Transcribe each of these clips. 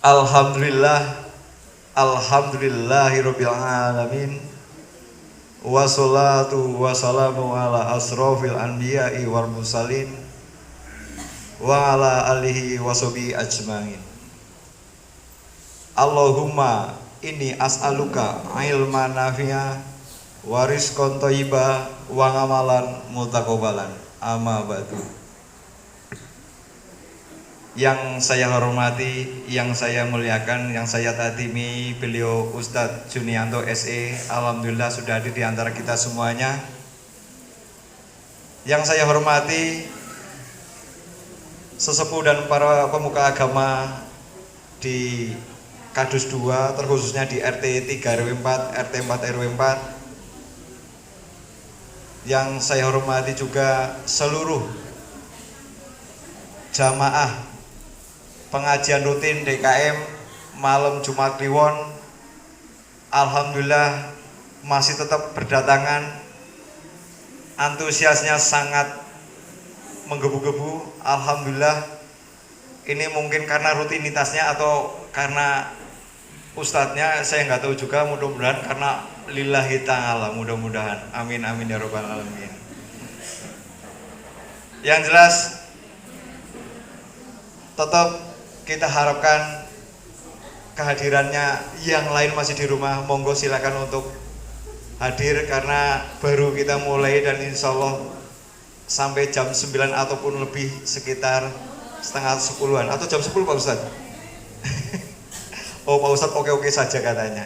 Alhamdulillah, alhamdulillahirabbil alamin. Wassalatu wassalamu ala asrofil anbiya'i wal mursalin wa ala alihi washabihi ajmain. Allahumma inni as'aluka ilman nafi'a wa rizqan thayyiba wa amalan mutaqabbalan. Amma ba'du. Yang saya hormati, yang saya muliakan, yang saya tatimi, beliau Ustadz Junianto SE. Alhamdulillah sudah hadir di antara kita semuanya. Yang saya hormati sesepuh dan para pemuka agama di Kadus 2, terkhususnya di RT 3 RW 4, RT 4 RW 4. Yang saya hormati juga seluruh jamaah pengajian rutin DKM malam Jumat Kliwon. Alhamdulillah masih tetap berdatangan, antusiasnya sangat menggebu-gebu. Alhamdulillah, ini mungkin karena rutinitasnya atau karena ustadznya, saya nggak tahu juga. Mudah-mudahan karena lillahi ta'ala, mudah-mudahan, amin amin ya rabbal alamin. Yang jelas tetap kita harapkan kehadirannya. Yang lain masih di rumah, monggo silakan untuk hadir karena baru kita mulai dan insya Allah sampai jam 9 ataupun lebih, sekitar setengah 10-an atau jam 10 Pak Ustadz. Oh Pak Ustadz oke-oke saja katanya.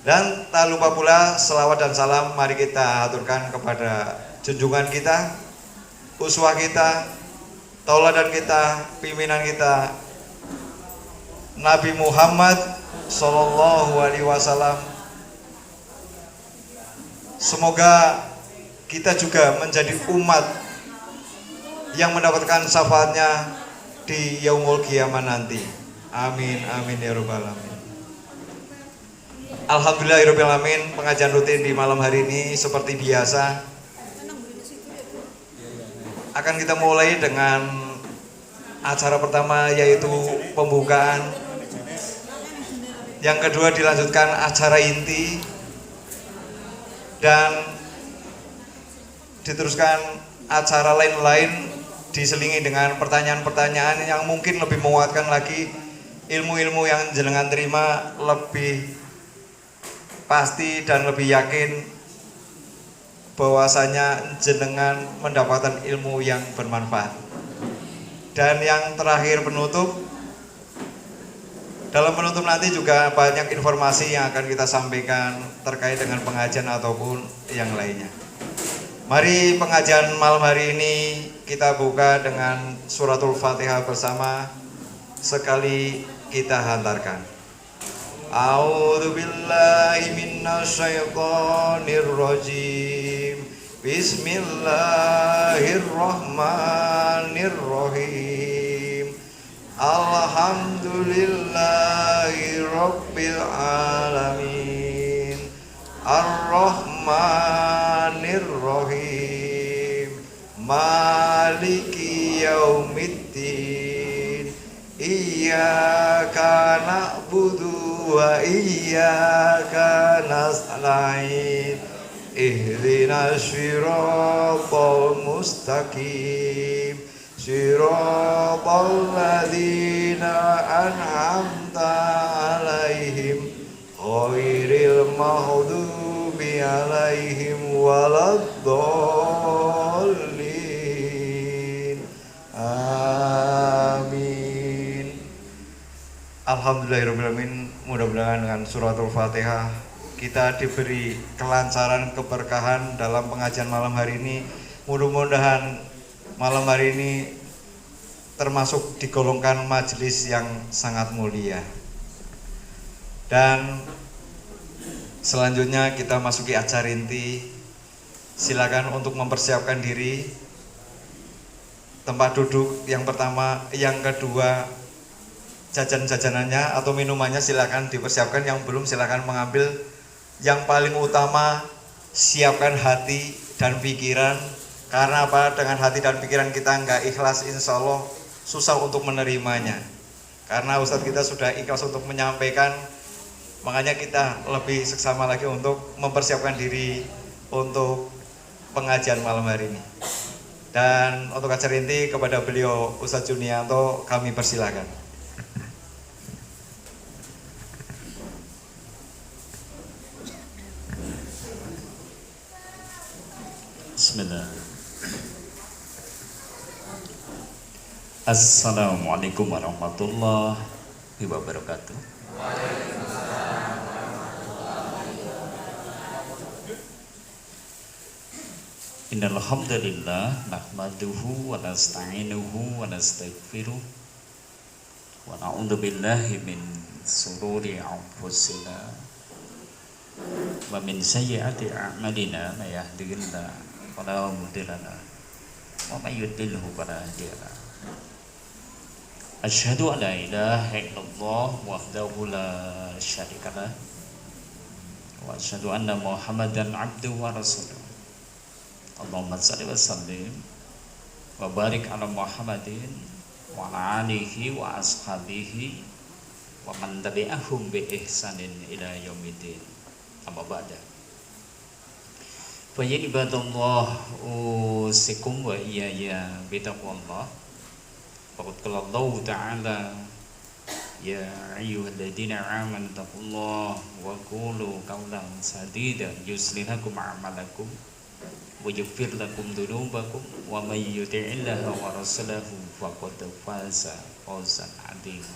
Dan tak lupa pula selawat dan salam mari kita aturkan kepada junjungan kita, uswah kita, tauladan kita, pimpinan kita, Nabi Muhammad Sallallahu Alaihi Wasallam. Semoga kita juga menjadi umat yang mendapatkan syafaatnya di yaumul qiyamah nanti. Amin amin ya rabbal alamin. Alhamdulillahirabbil alamin. Pengajian rutin di malam hari ini seperti biasa akan kita mulai dengan acara pertama, yaitu pembukaan. Yang kedua dilanjutkan acara inti, dan diteruskan acara lain-lain diselingi dengan pertanyaan-pertanyaan yang mungkin lebih menguatkan lagi ilmu-ilmu yang jenengan terima, lebih pasti dan lebih yakin bahwasanya jenengan mendapatkan ilmu yang bermanfaat. Dan yang terakhir penutup, dalam penutup nanti juga banyak informasi yang akan kita sampaikan terkait dengan pengajian ataupun yang lainnya. Mari pengajian malam hari ini kita buka dengan suratul Fatihah bersama. Sekali kita hantarkan. A'udzu billahi minasyaitonir rajim. Bismillahirrahmanirrahim. Alhamdulillahi rabbil alamin. Ar-Rahmanir-Rahim. Maliki yaumiddin. Iyyaka na'budu wa iyyaka nasta'in. Ihdinas siratal mustaqim. Siratal ladzina an'amta 'alaihim ghairil maghdubi 'alaihim waladdallin. Amin. Alhamdulillahirabbil alamin. Mudah-mudahan dengan suratul Fatihah kita diberi kelancaran, keberkahan dalam pengajian malam hari ini. Mudah-mudahan malam hari ini termasuk digolongkan majelis yang sangat mulia. Dan selanjutnya kita masuki acara inti. Silakan untuk mempersiapkan diri. Tempat duduk yang pertama, yang kedua, jajan-jajanannya atau minumannya silakan dipersiapkan. Yang belum silakan mengambil. Yang paling utama, siapkan hati dan pikiran. Karena apa? Dengan hati dan pikiran kita nggak ikhlas, insya Allah susah untuk menerimanya. Karena Ustadz kita sudah ikhlas untuk menyampaikan, makanya kita lebih seksama lagi untuk mempersiapkan diri untuk pengajian malam hari ini. Dan untuk acara inti kepada beliau Ustadz Junianto kami persilahkan. Bismillah. Assalamualaikum warahmatullahi wabarakatuh. Innal hamdalillah nahmaduhu wa nasta'inuhu wa nastaghfiruh wa na'udzu billahi min shururi anfusina wa min sayyiati a'malina may yahdihillahu fala mudilla lahu wa may yudlilhu fala hadiya lahu. Asyhadu an la ilaha illallah wahdahu la syarika lah wa asyhadu anna Muhammadan abduhu wa rasuluh. Allahumma shalli wa sallim wa barik ala Muhammadin wa ala alihi wa ashabihi wa man tabi'ahum bi ihsanin ila yaumiddin. Amma ba'da. Fa ya ibadallah usikum wa iyaya bi taqwallah. Faqad qala Allah ta'ala ya ayyuhalladzina amanu taqullaha wa qulu qawlan sadida yuslih lakum a'malakum wa yaghfir lakum dzunubakum wa may yuti'illaha wa rasulahu faqad faza fawzan 'azima.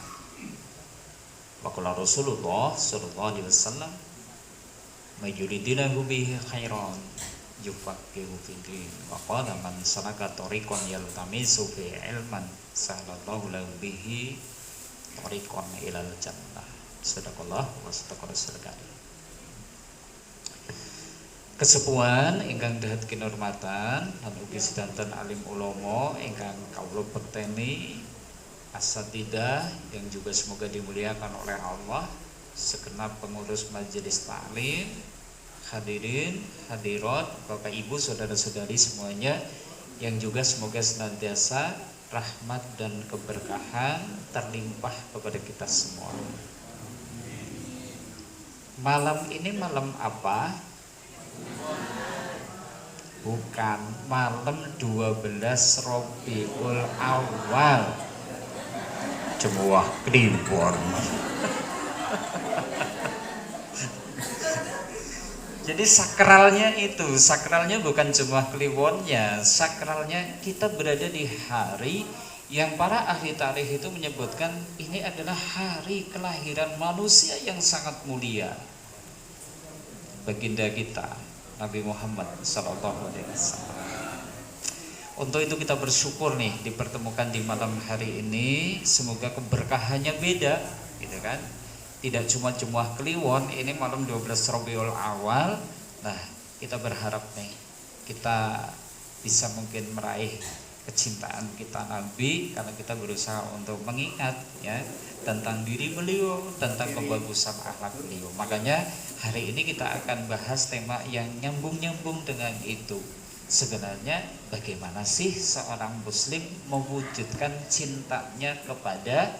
Wa qala Rasulullah sallallahu alaihi wasallam may yuridillahu bihi khairan yufaqihu fid din wa qala man salaka tariqan yaltamisu fi ilman sahalallahu lahu bihi tariqan ilal jannah. Sadaqallah wa sadaqa rasul karim. Kesepuhan ingkang dahat kinurmatan lan ugi sedanten alim ulama ingkang kawula berteni asatidah yang juga semoga dimuliakan oleh Allah, segenap pengurus majelis taklim, hadirin hadirat, Bapak Ibu saudara-saudari semuanya yang juga semoga senantiasa rahmat dan keberkahan terlimpah kepada kita semua. Malam ini malam apa? Bukan, malam 12 Rabiul Awal. Cemuah kliwon. Jadi sakralnya bukan cuma kliwonnya, sakralnya kita berada di hari yang para ahli tarikh itu menyebutkan ini adalah hari kelahiran manusia yang sangat mulia, baginda kita Nabi Muhammad SAW. Untuk itu kita bersyukur nih dipertemukan di malam hari ini. Semoga keberkahannya beda, gitu kan? Tidak cuma Jumuah Kliwon, ini malam 12 Rabiul Awal. Nah, kita berharap nih kita bisa mungkin meraih kecintaan kita Nabi, karena kita berusaha untuk mengingat ya tentang diri beliau, tentang kebagusan akhlak beliau. Makanya hari ini kita akan bahas tema yang nyambung-nyambung dengan itu. Sebenarnya bagaimana sih seorang muslim mewujudkan cintanya kepada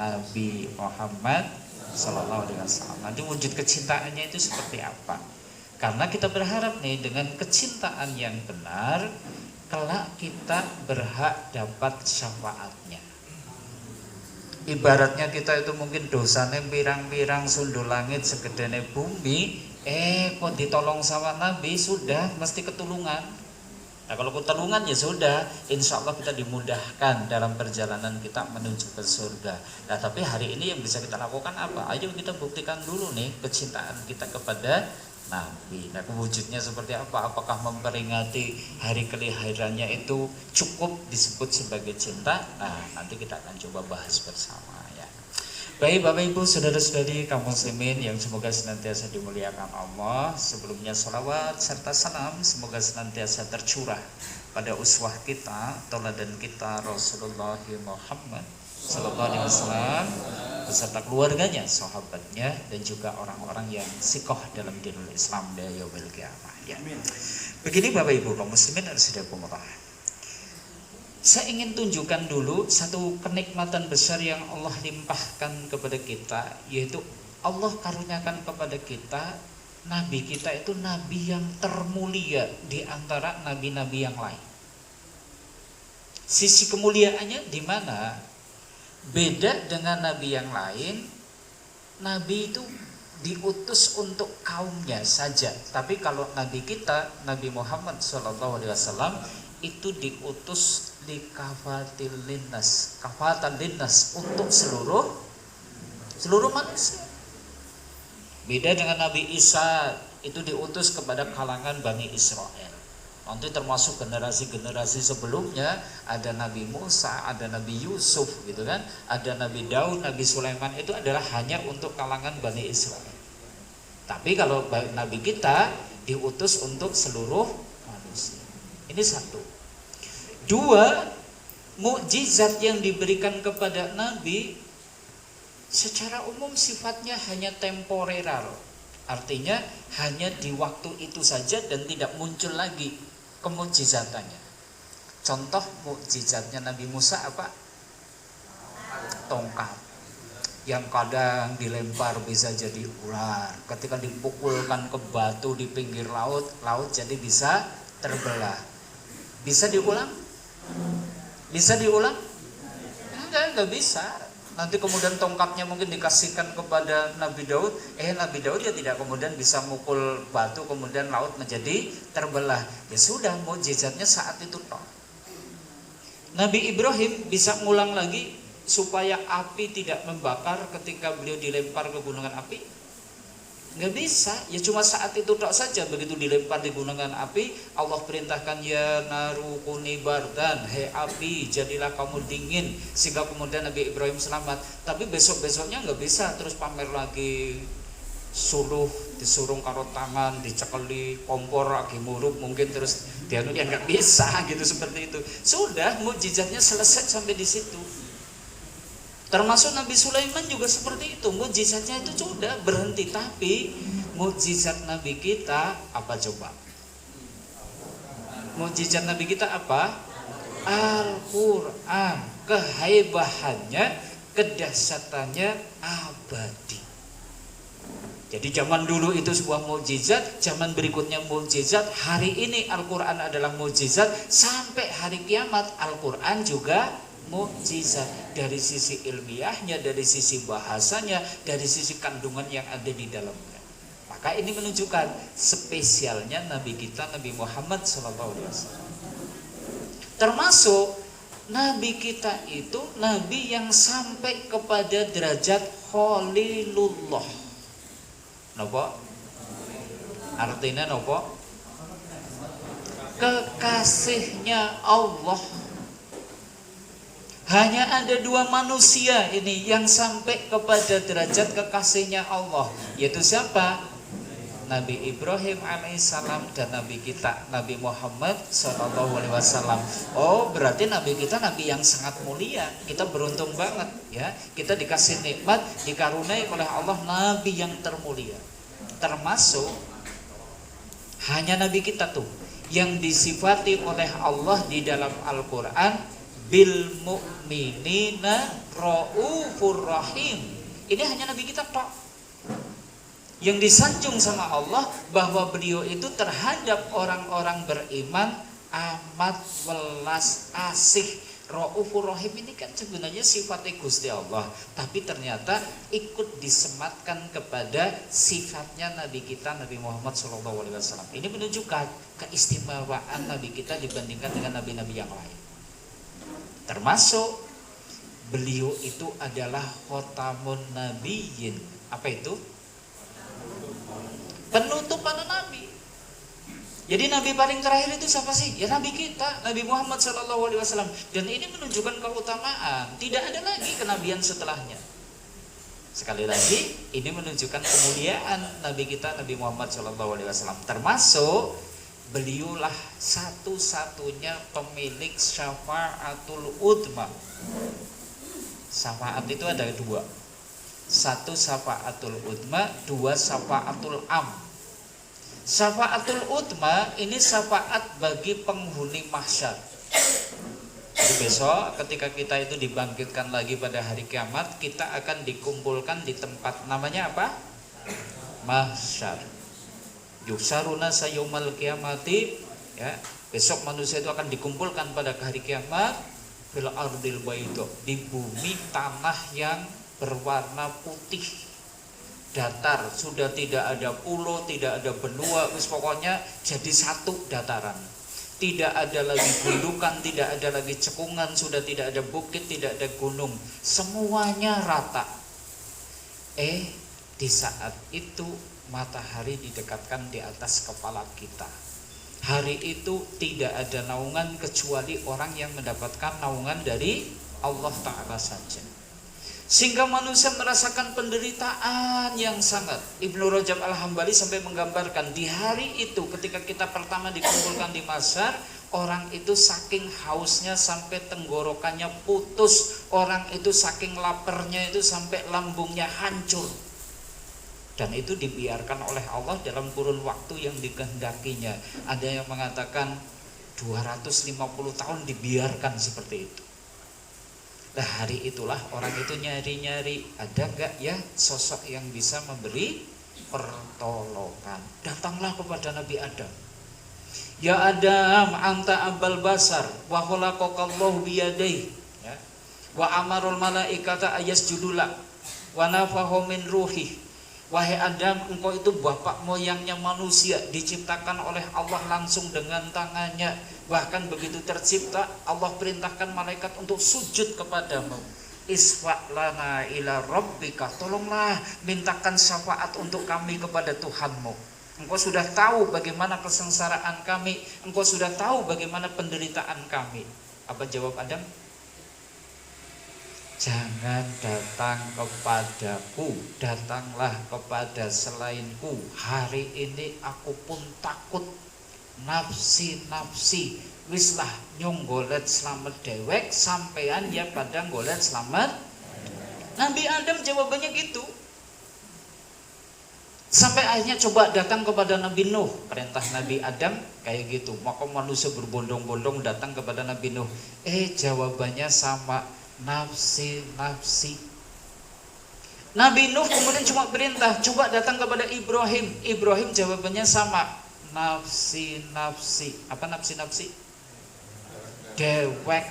Nabi Muhammad Sallallahu Alaihi Wasallam. Nanti wujud kecintaannya itu seperti apa? Karena kita berharap nih dengan kecintaan yang benar, kelak kita berhak dapat syafaatnya. Ibaratnya kita itu mungkin dosanya pirang-pirang sundul langit segedene bumi, kok ditolong sama Nabi, sudah mesti ketulungan. Nah kalau ketulungan ya sudah, insya Allah kita dimudahkan dalam perjalanan kita menuju ke surga. Nah tapi hari ini yang bisa kita lakukan apa? Ayo kita buktikan dulu nih kecintaan kita kepada Nabi. Nah wujudnya seperti apa? Apakah memperingati hari kelahirannya itu cukup disebut sebagai cinta? Nah nanti kita akan coba bahas bersama ya. Baik Bapak Ibu saudara-saudari kaum muslimin yang semoga senantiasa dimuliakan Allah. Sebelumnya salawat serta salam semoga senantiasa tercurah pada uswah kita, tauladan kita Rasulullah Muhammad Sallallahu Alaihi Wasallam beserta keluarganya, sahabatnya, dan juga orang-orang yang sikoh dalam dinul Islam dan yaumil qiyamah ya. Begini Bapak Ibu kaum muslimin harus diakumullah. Saya ingin tunjukkan dulu satu kenikmatan besar yang Allah limpahkan kepada kita, yaitu Allah karuniakan kepada kita, nabi kita itu nabi yang termulia di antara nabi-nabi yang lain. Sisi kemuliaannya di mana? Beda dengan nabi yang lain, nabi itu diutus untuk kaumnya saja. Tapi kalau nabi kita, Nabi Muhammad SAW, itu diutus di kafatan linnas, untuk seluruh manusia. Beda dengan Nabi Isa, itu diutus kepada kalangan Bani Israel. Nanti termasuk generasi-generasi sebelumnya, ada Nabi Musa, ada Nabi Yusuf gitu kan, ada Nabi Daud, Nabi Sulaiman, itu adalah hanya untuk kalangan Bani Israel. Tapi kalau Nabi kita diutus untuk seluruh manusia. Ini satu. Dua, mukjizat yang diberikan kepada Nabi secara umum sifatnya hanya temporeral. Artinya hanya di waktu itu saja dan tidak muncul lagi kemukjizatannya. Contoh mukjizatnya Nabi Musa apa? Tongkat. Yang kadang dilempar bisa jadi ular. Ketika dipukulkan ke batu di pinggir laut, laut jadi bisa terbelah. Bisa diulang? Bisa diulang? Enggak bisa. Nanti kemudian tongkatnya mungkin dikasihkan kepada Nabi Daud. Nabi Daud ya tidak kemudian bisa mukul batu kemudian laut menjadi terbelah. Ya sudah, mukjizatnya saat itu toh. Nabi Ibrahim bisa ngulang lagi supaya api tidak membakar ketika beliau dilempar ke gunungan api? Nggak bisa, ya cuma saat itu tok saja. Begitu dilempar di gunungan api, Allah perintahkan, ya naru kuni bardan, hei api jadilah kamu dingin, sehingga kemudian Nabi Ibrahim selamat. Tapi besok-besoknya nggak bisa terus pamer lagi suluh, disurung karo tangan, dicekeli kompor lagi murup mungkin terus dia nggak bisa gitu, seperti itu. Sudah, mukjizatnya selesai sampai di situ. Termasuk Nabi Sulaiman juga seperti itu, mukjizatnya itu sudah berhenti. Tapi mukjizat Nabi kita apa coba? Mukjizat Nabi kita apa? Al-Quran, kehaibahannya, kedahsyatannya abadi. Jadi zaman dulu itu sebuah mukjizat, zaman berikutnya mukjizat, hari ini Al-Quran adalah mukjizat, sampai hari kiamat Al-Quran juga mukjizat, dari sisi ilmiahnya, dari sisi bahasanya, dari sisi kandungan yang ada di dalamnya. Maka ini menunjukkan spesialnya Nabi kita, Nabi Muhammad SAW. Termasuk Nabi kita itu Nabi yang sampai kepada derajat Khalilullah. Napa? Artinya napa? Kekasihnya Allah. Hanya ada dua manusia ini yang sampai kepada derajat kekasihnya Allah, yaitu siapa? Nabi Ibrahim alaihissalam dan Nabi kita Nabi Muhammad SAW. Oh, berarti Nabi kita Nabi yang sangat mulia. Kita beruntung banget ya. Kita dikasih nikmat, dikaruniai oleh Allah Nabi yang termulia. Termasuk hanya Nabi kita tuh yang disifati oleh Allah di dalam Al-Quran bil mu'minina raufur rahim. Ini hanya Nabi kita tok yang disanjung sama Allah bahwa beliau itu terhadap orang-orang beriman amat welas asih. Raufur rahim ini kan sebenarnya sifatnya Gusti Allah, tapi ternyata ikut disematkan kepada sifatnya Nabi kita Nabi Muhammad SAW. Ini menunjukkan keistimewaan Nabi kita dibandingkan dengan nabi-nabi yang lain. Termasuk beliau itu adalah khotamun nabiyyin. Apa itu? Penutup para nabi. Jadi nabi paling terakhir itu siapa sih? Ya Nabi kita, Nabi Muhammad SAW. Dan ini menunjukkan keutamaan. Tidak ada lagi kenabian setelahnya. Sekali lagi, ini menunjukkan kemuliaan Nabi kita, Nabi Muhammad SAW. Termasuk beliaulah satu-satunya pemilik syafaatul udma. Syafaat itu ada dua. Satu syafaatul udma, dua syafaatul am. Syafaatul udma ini syafaat bagi penghuni mahsyar. Jadi besok ketika kita itu dibangkitkan lagi pada hari kiamat, kita akan dikumpulkan di tempat namanya apa? Mahsyar. Yusaruna sayumal kiamati, ya. Besok manusia itu akan dikumpulkan pada hari kiamat fil ardil baydo, di bumi tanah yang berwarna putih, datar, sudah tidak ada pulau, tidak ada benua, pokoknya jadi satu dataran. Tidak ada lagi gundukan, tidak ada lagi cekungan, sudah tidak ada bukit, tidak ada gunung, semuanya rata. Di saat itu matahari didekatkan di atas kepala kita. Hari itu tidak ada naungan kecuali orang yang mendapatkan naungan dari Allah Ta'ala saja. Sehingga manusia merasakan penderitaan yang sangat. Ibnu Rajab Al-Hambali sampai menggambarkan di hari itu ketika kita pertama dikumpulkan di mahsyar, orang itu saking hausnya sampai tenggorokannya putus, orang itu saking laparnya itu sampai lambungnya hancur. Dan itu dibiarkan oleh Allah dalam kurun waktu yang dikehendakinya. Ada yang mengatakan 250 tahun dibiarkan seperti itu. Nah hari itulah orang itu nyari-nyari, ada gak ya sosok yang bisa memberi pertolongan. Datanglah kepada Nabi Adam. Ya Adam, anta abal basar, wa khalaqakallahu biyadaihi, ya. Wa amarul malaikata ayasjudulak, wa nafahu min ruhi. Wahai Adam, engkau itu bapak moyangnya manusia, diciptakan oleh Allah langsung dengan tangannya. Bahkan begitu tercipta, Allah perintahkan malaikat untuk sujud kepadamu. Isfa'lana ila rabbika, tolonglah mintakan syafaat untuk kami kepada Tuhanmu. Engkau sudah tahu bagaimana kesengsaraan kami, engkau sudah tahu bagaimana penderitaan kami. Apa jawab Adam? Jangan datang kepadaku, datanglah kepada selainku. Hari ini aku pun takut. Nafsi, wislah nyong golet selamat dewek, sampean ya pada golet selamat. Nabi Adam jawabannya gitu. Sampai akhirnya coba datang kepada Nabi Nuh. Perintah Nabi Adam kayak gitu. Maka manusia berbondong-bondong datang kepada Nabi Nuh. Jawabannya sama. Nafsi. Nabi Nuh kemudian cuma perintah, coba datang kepada Ibrahim. Ibrahim jawabannya sama. Nafsi. Apa nafsi? Dewek.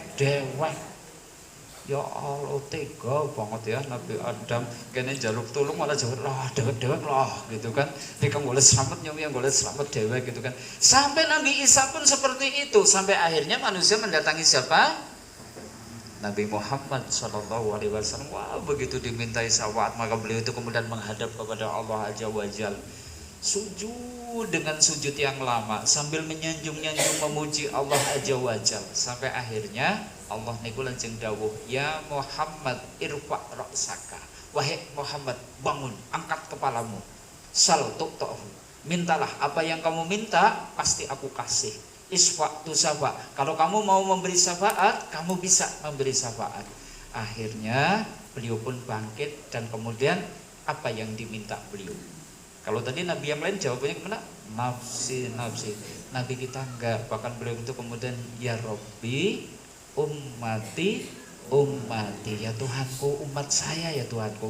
Ya Allah, tega banget ya Nabi Adam. Kene jaluk tulung malah jawab lah dewek lah gitu kan. Mereka boleh selamat yang boleh selamat dewek gitu kan. Sampai Nabi Isa pun seperti itu. Sampai akhirnya manusia mendatangi siapa? Nabi Muhammad SAW. Wah, begitu dimintai syafaat, maka beliau itu kemudian menghadap kepada Allah Azza wa Jalla, sujud dengan sujud yang lama sambil menyanjung-nyanjung memuji Allah Azza wa Jalla. Sampai akhirnya Allah niku langsung dawuh, ya Muhammad irfa ra'saka, wahai Muhammad bangun, angkat kepalamu, sal tu'tahu, mintalah apa yang kamu minta pasti aku kasih. Isfa'tu syafa', kalau kamu mau memberi syafaat, kamu bisa memberi syafaat. Akhirnya beliau pun bangkit dan kemudian apa yang diminta beliau. Kalau tadi Nabi yang lain jawabannya kemana? Nafsi. Nabi kita enggak, bahkan beliau itu kemudian ya Rabbi ummati, ya Tuhanku, umat saya ya Tuhanku,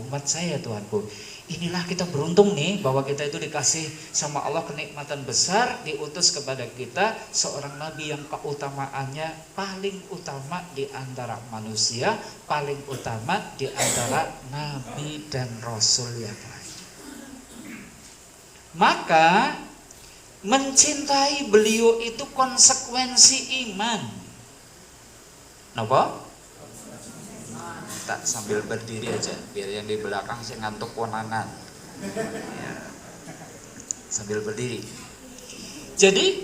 Inilah kita beruntung nih bahwa kita itu dikasih sama Allah kenikmatan besar, diutus kepada kita seorang nabi yang keutamaannya paling utama di antara manusia, paling utama di antara nabi dan rasul yang lain. Maka mencintai beliau itu konsekuensi iman. Napa? Tak sambil berdiri aja biar yang di belakang sih ngantuk konangan ya. Sambil berdiri. Jadi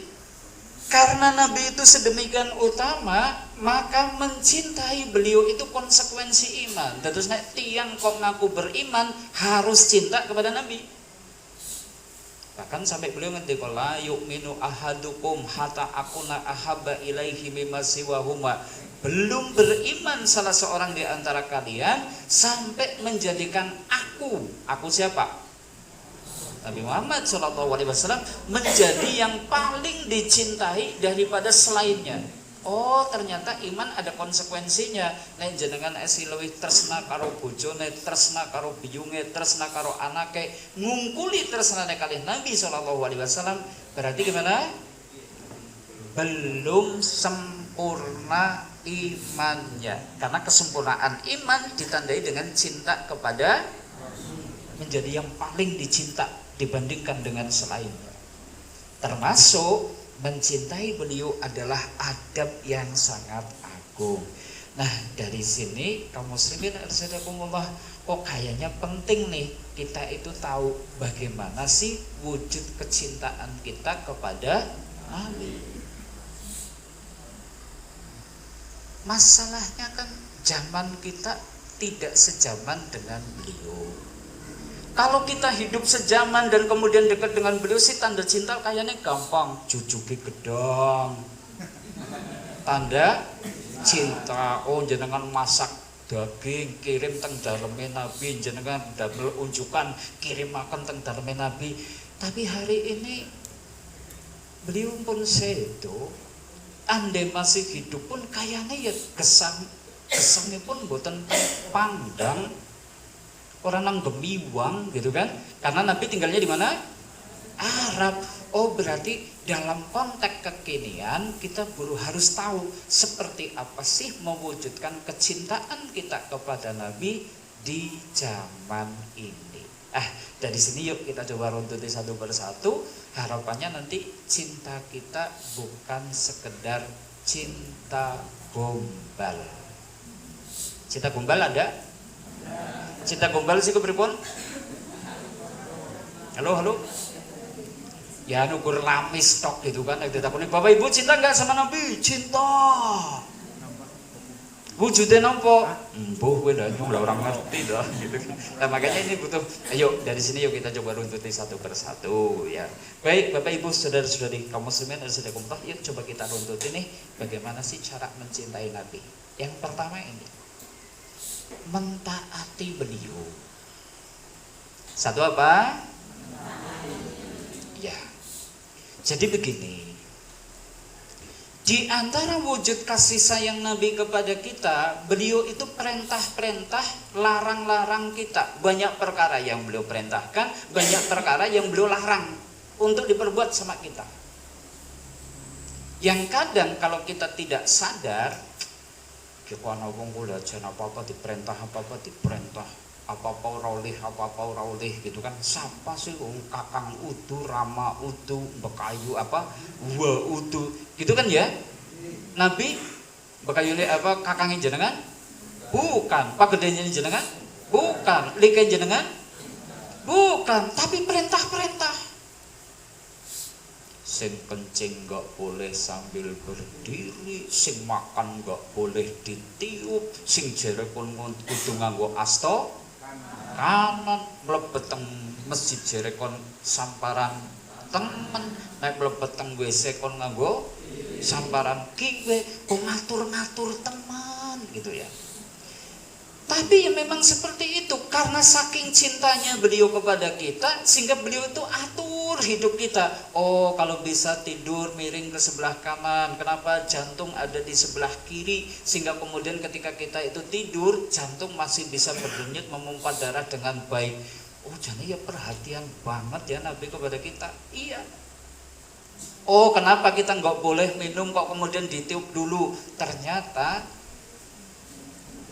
karena Nabi itu sedemikian utama, maka mencintai beliau itu konsekuensi iman. Terus tiang kok ngaku beriman harus cinta kepada Nabi. Bahkan sampai beliau ngendika la yu'minu ahadukum hatta akuna ahabba ilaihi mimma siwahuma. Belum beriman salah seorang di antara kalian sampai menjadikan aku siapa? Nabi Muhammad SAW menjadi yang paling dicintai daripada selainnya. Oh ternyata iman ada konsekuensinya. Nek jenengan esi luwih tresna karo bojone, tresna karo biyunge, tresna karo anake, ngungkuli tresnane kalih Nabi sallallahu alaihi wasallam, berarti gimana? Belum sempurna imannya. Karena kesempurnaan iman ditandai dengan cinta kepada, menjadi yang paling dicinta dibandingkan dengan selainnya. Termasuk mencintai beliau adalah adab yang sangat agung. Nah dari sini kaum muslimin arsyadakumullah, kok kayaknya penting nih kita itu tahu bagaimana sih wujud kecintaan kita kepada Nabi. Masalahnya kan zaman kita tidak sejaman dengan beliau. Kalau kita hidup sejaman dan kemudian dekat dengan beliau sih tanda cinta kayaknya gampang. Jujuki gedang, tanda cinta. Oh jenengan masak daging kirim teng daleme Nabi, jenengan damel unjukan kirim makan teng daleme Nabi. Tapi hari ini beliau pun sedo, andai masih hidup pun kayaknya ya gesangnya pun boten pandang. Orang nang Gemiwang gitu kan, karena Nabi tinggalnya di mana? Arab. Oh berarti dalam konteks kekinian kita harus tahu seperti apa sih mewujudkan kecintaan kita kepada Nabi di zaman ini. Dari sini yuk kita coba runtuti satu persatu. Harapannya nanti cinta kita bukan sekedar cinta gombal. Cinta gombal ada? Cinta gombal sih kepripun? Halo. Ya nukur lamis tok gitu kan. Ditakoni Bapak Ibu cinta enggak sama Nabi? Cinta. Wujudnya nampo? Mbuh kowe ndak nyung orang ngerti dah gitu. Nah, makanya ini butuh, ayo dari sini yuk kita coba runtuti satu persatu ya. Baik Bapak Ibu saudara-saudari kaum muslimin dan saudara-saudara, yuk coba kita runtuti nih bagaimana sih cara mencintai Nabi. Yang pertama ini mentaati beliau. Satu apa? Ya. Jadi begini. Di antara wujud kasih sayang Nabi kepada kita, beliau itu perintah-perintah, larang-larang kita. Banyak perkara yang beliau perintahkan, banyak perkara yang beliau larang untuk diperbuat sama kita. Yang kadang kalau kita tidak sadar, kita ngomong kula jan apa-apa diperintah, apa-apa diperintah, apa-apa ora oleh gitu kan. Siapa sih Kakang Udu, Rama Udu, Bekayu apa? Wa Udu. Gitu kan ya? Nabi Bekayune apa kakangin jenengan? Bukan. Pagedene jenengan? Bukan. Like jenengan? Bukan, tapi perintah-perintah. Sing kencing gak boleh sambil berdiri, sing makan gak boleh ditiup, sing jerekon kudu nganggo asta kanan, mlebet teng masjid jerekon samparan temen, nek mlebet teng WC kon nganggo samparan kiwe, kok ngatur-ngatur teman gitu ya. Tapi ya memang seperti itu, karena saking cintanya beliau kepada kita sehingga beliau itu atur hidup kita. Oh kalau bisa tidur miring ke sebelah kanan, kenapa jantung ada di sebelah kiri, sehingga kemudian ketika kita itu tidur jantung masih bisa berdenyut memompa darah dengan baik. Oh jadi ya perhatian banget ya Nabi kepada kita. Iya. Oh kenapa kita nggak boleh minum kok kemudian ditiup dulu? Ternyata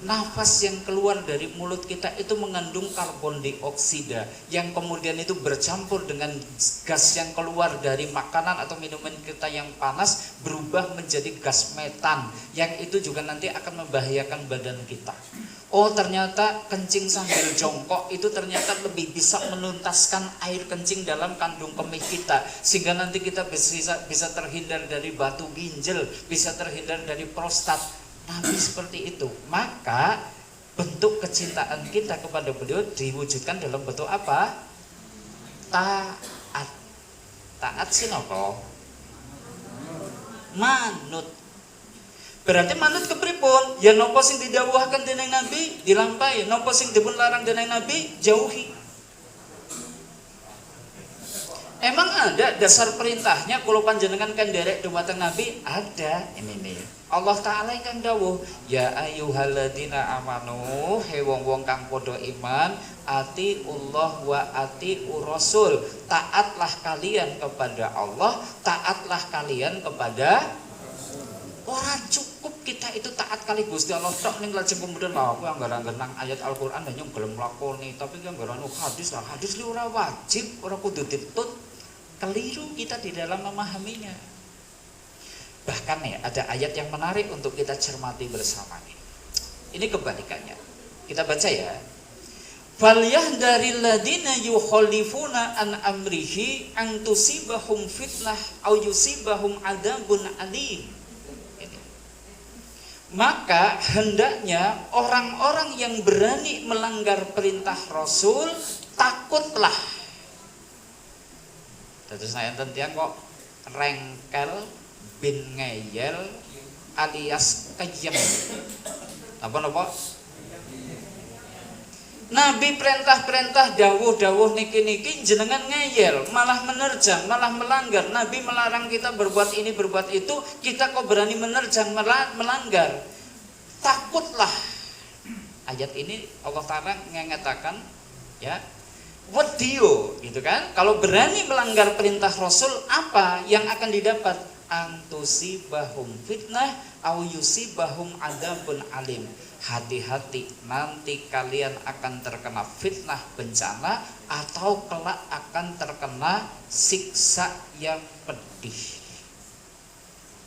nafas yang keluar dari mulut kita itu mengandung karbon dioksida yang kemudian itu bercampur dengan gas yang keluar dari makanan atau minuman kita yang panas berubah menjadi gas metan yang itu juga nanti akan membahayakan badan kita. Oh ternyata kencing sambil jongkok itu ternyata lebih bisa menuntaskan air kencing dalam kandung kemih kita sehingga nanti kita bisa terhindar dari batu ginjal, bisa terhindar dari prostat. Nabi seperti itu. Maka bentuk kecintaan kita kepada beliau diwujudkan dalam bentuk apa? Taat. Taat sih nopo? Manut. Berarti manut kepripun? Ya nopo sing didhawuhaken dening Nabi dilampahi, nopo sing dipun larang dening Nabi jauhi. Emang ada dasar perintahnya kalau panjenengan kan derek dumateng Nabi? Ada. Ini nih. Allah Ta'ala ingkang dawuh, ya ayyuhalladzina amanu, he wong-wong kang padha iman, atiullah wa atiur rasul, taatlah kalian kepada Allah, taatlah kalian kepada. Ora cukup kita itu taat kali Gusti Allah tok ning lajeng kemudian lah aku anggar-anggar ayat Al-Qur'an hanya gelem lakoni, tapi kan anggaran hadis lah, hadis li ora wajib, ora kudu ditut. Keliru kita di dalam memahaminya. Bahkan ya ada ayat yang menarik untuk kita cermati bersama nih. Ini kebalikannya. Kita baca ya. Falyahdharil ladzina yukhalifuna an amrihi an tusibahum fitnah aw yusibahum adzabun alim. Maka hendaknya orang-orang yang berani melanggar perintah Rasul takutlah. Terus saya tentiang kok rengkel bin ngeyel alias kejem. Apa? Nabi perintah-perintah dawuh-dawuh niki-niki jenengan ngeyel, malah menerjang, malah melanggar. Nabi melarang kita berbuat ini, berbuat itu, kita kok berani menerjang, melanggar. Takutlah. Ayat ini Allah Ta'ala mengatakan ya, wadiyo gitu kan. Kalau berani melanggar perintah Rasul, apa yang akan didapat? Antusibahum fitnah au yusibahum adzabun alim. Hati-hati, nanti kalian akan terkena fitnah bencana atau kelak akan terkena siksa yang pedih.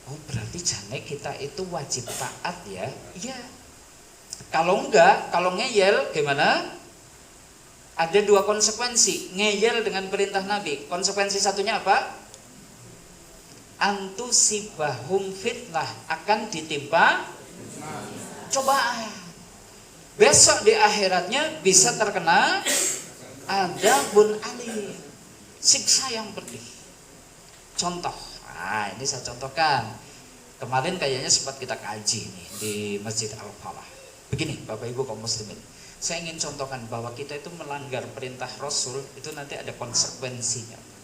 Oh, berarti jane kita itu wajib taat ya? Iya. Kalau enggak, kalau ngeyel gimana? Ada dua konsekuensi. Ngeyel dengan perintah Nabi. Konsekuensi satunya apa? Antusibahum fitnah, akan ditimpa cobaan. Besok di akhiratnya bisa terkena adzabun alim, siksa yang pedih. Contoh, ini saya contohkan. Kemarin kayaknya sempat kita kaji nih di Masjid Al-Falah. Begini Bapak Ibu kaum muslimin, saya ingin contohkan bahwa kita itu melanggar perintah Rasul itu nanti ada konsekuensinya.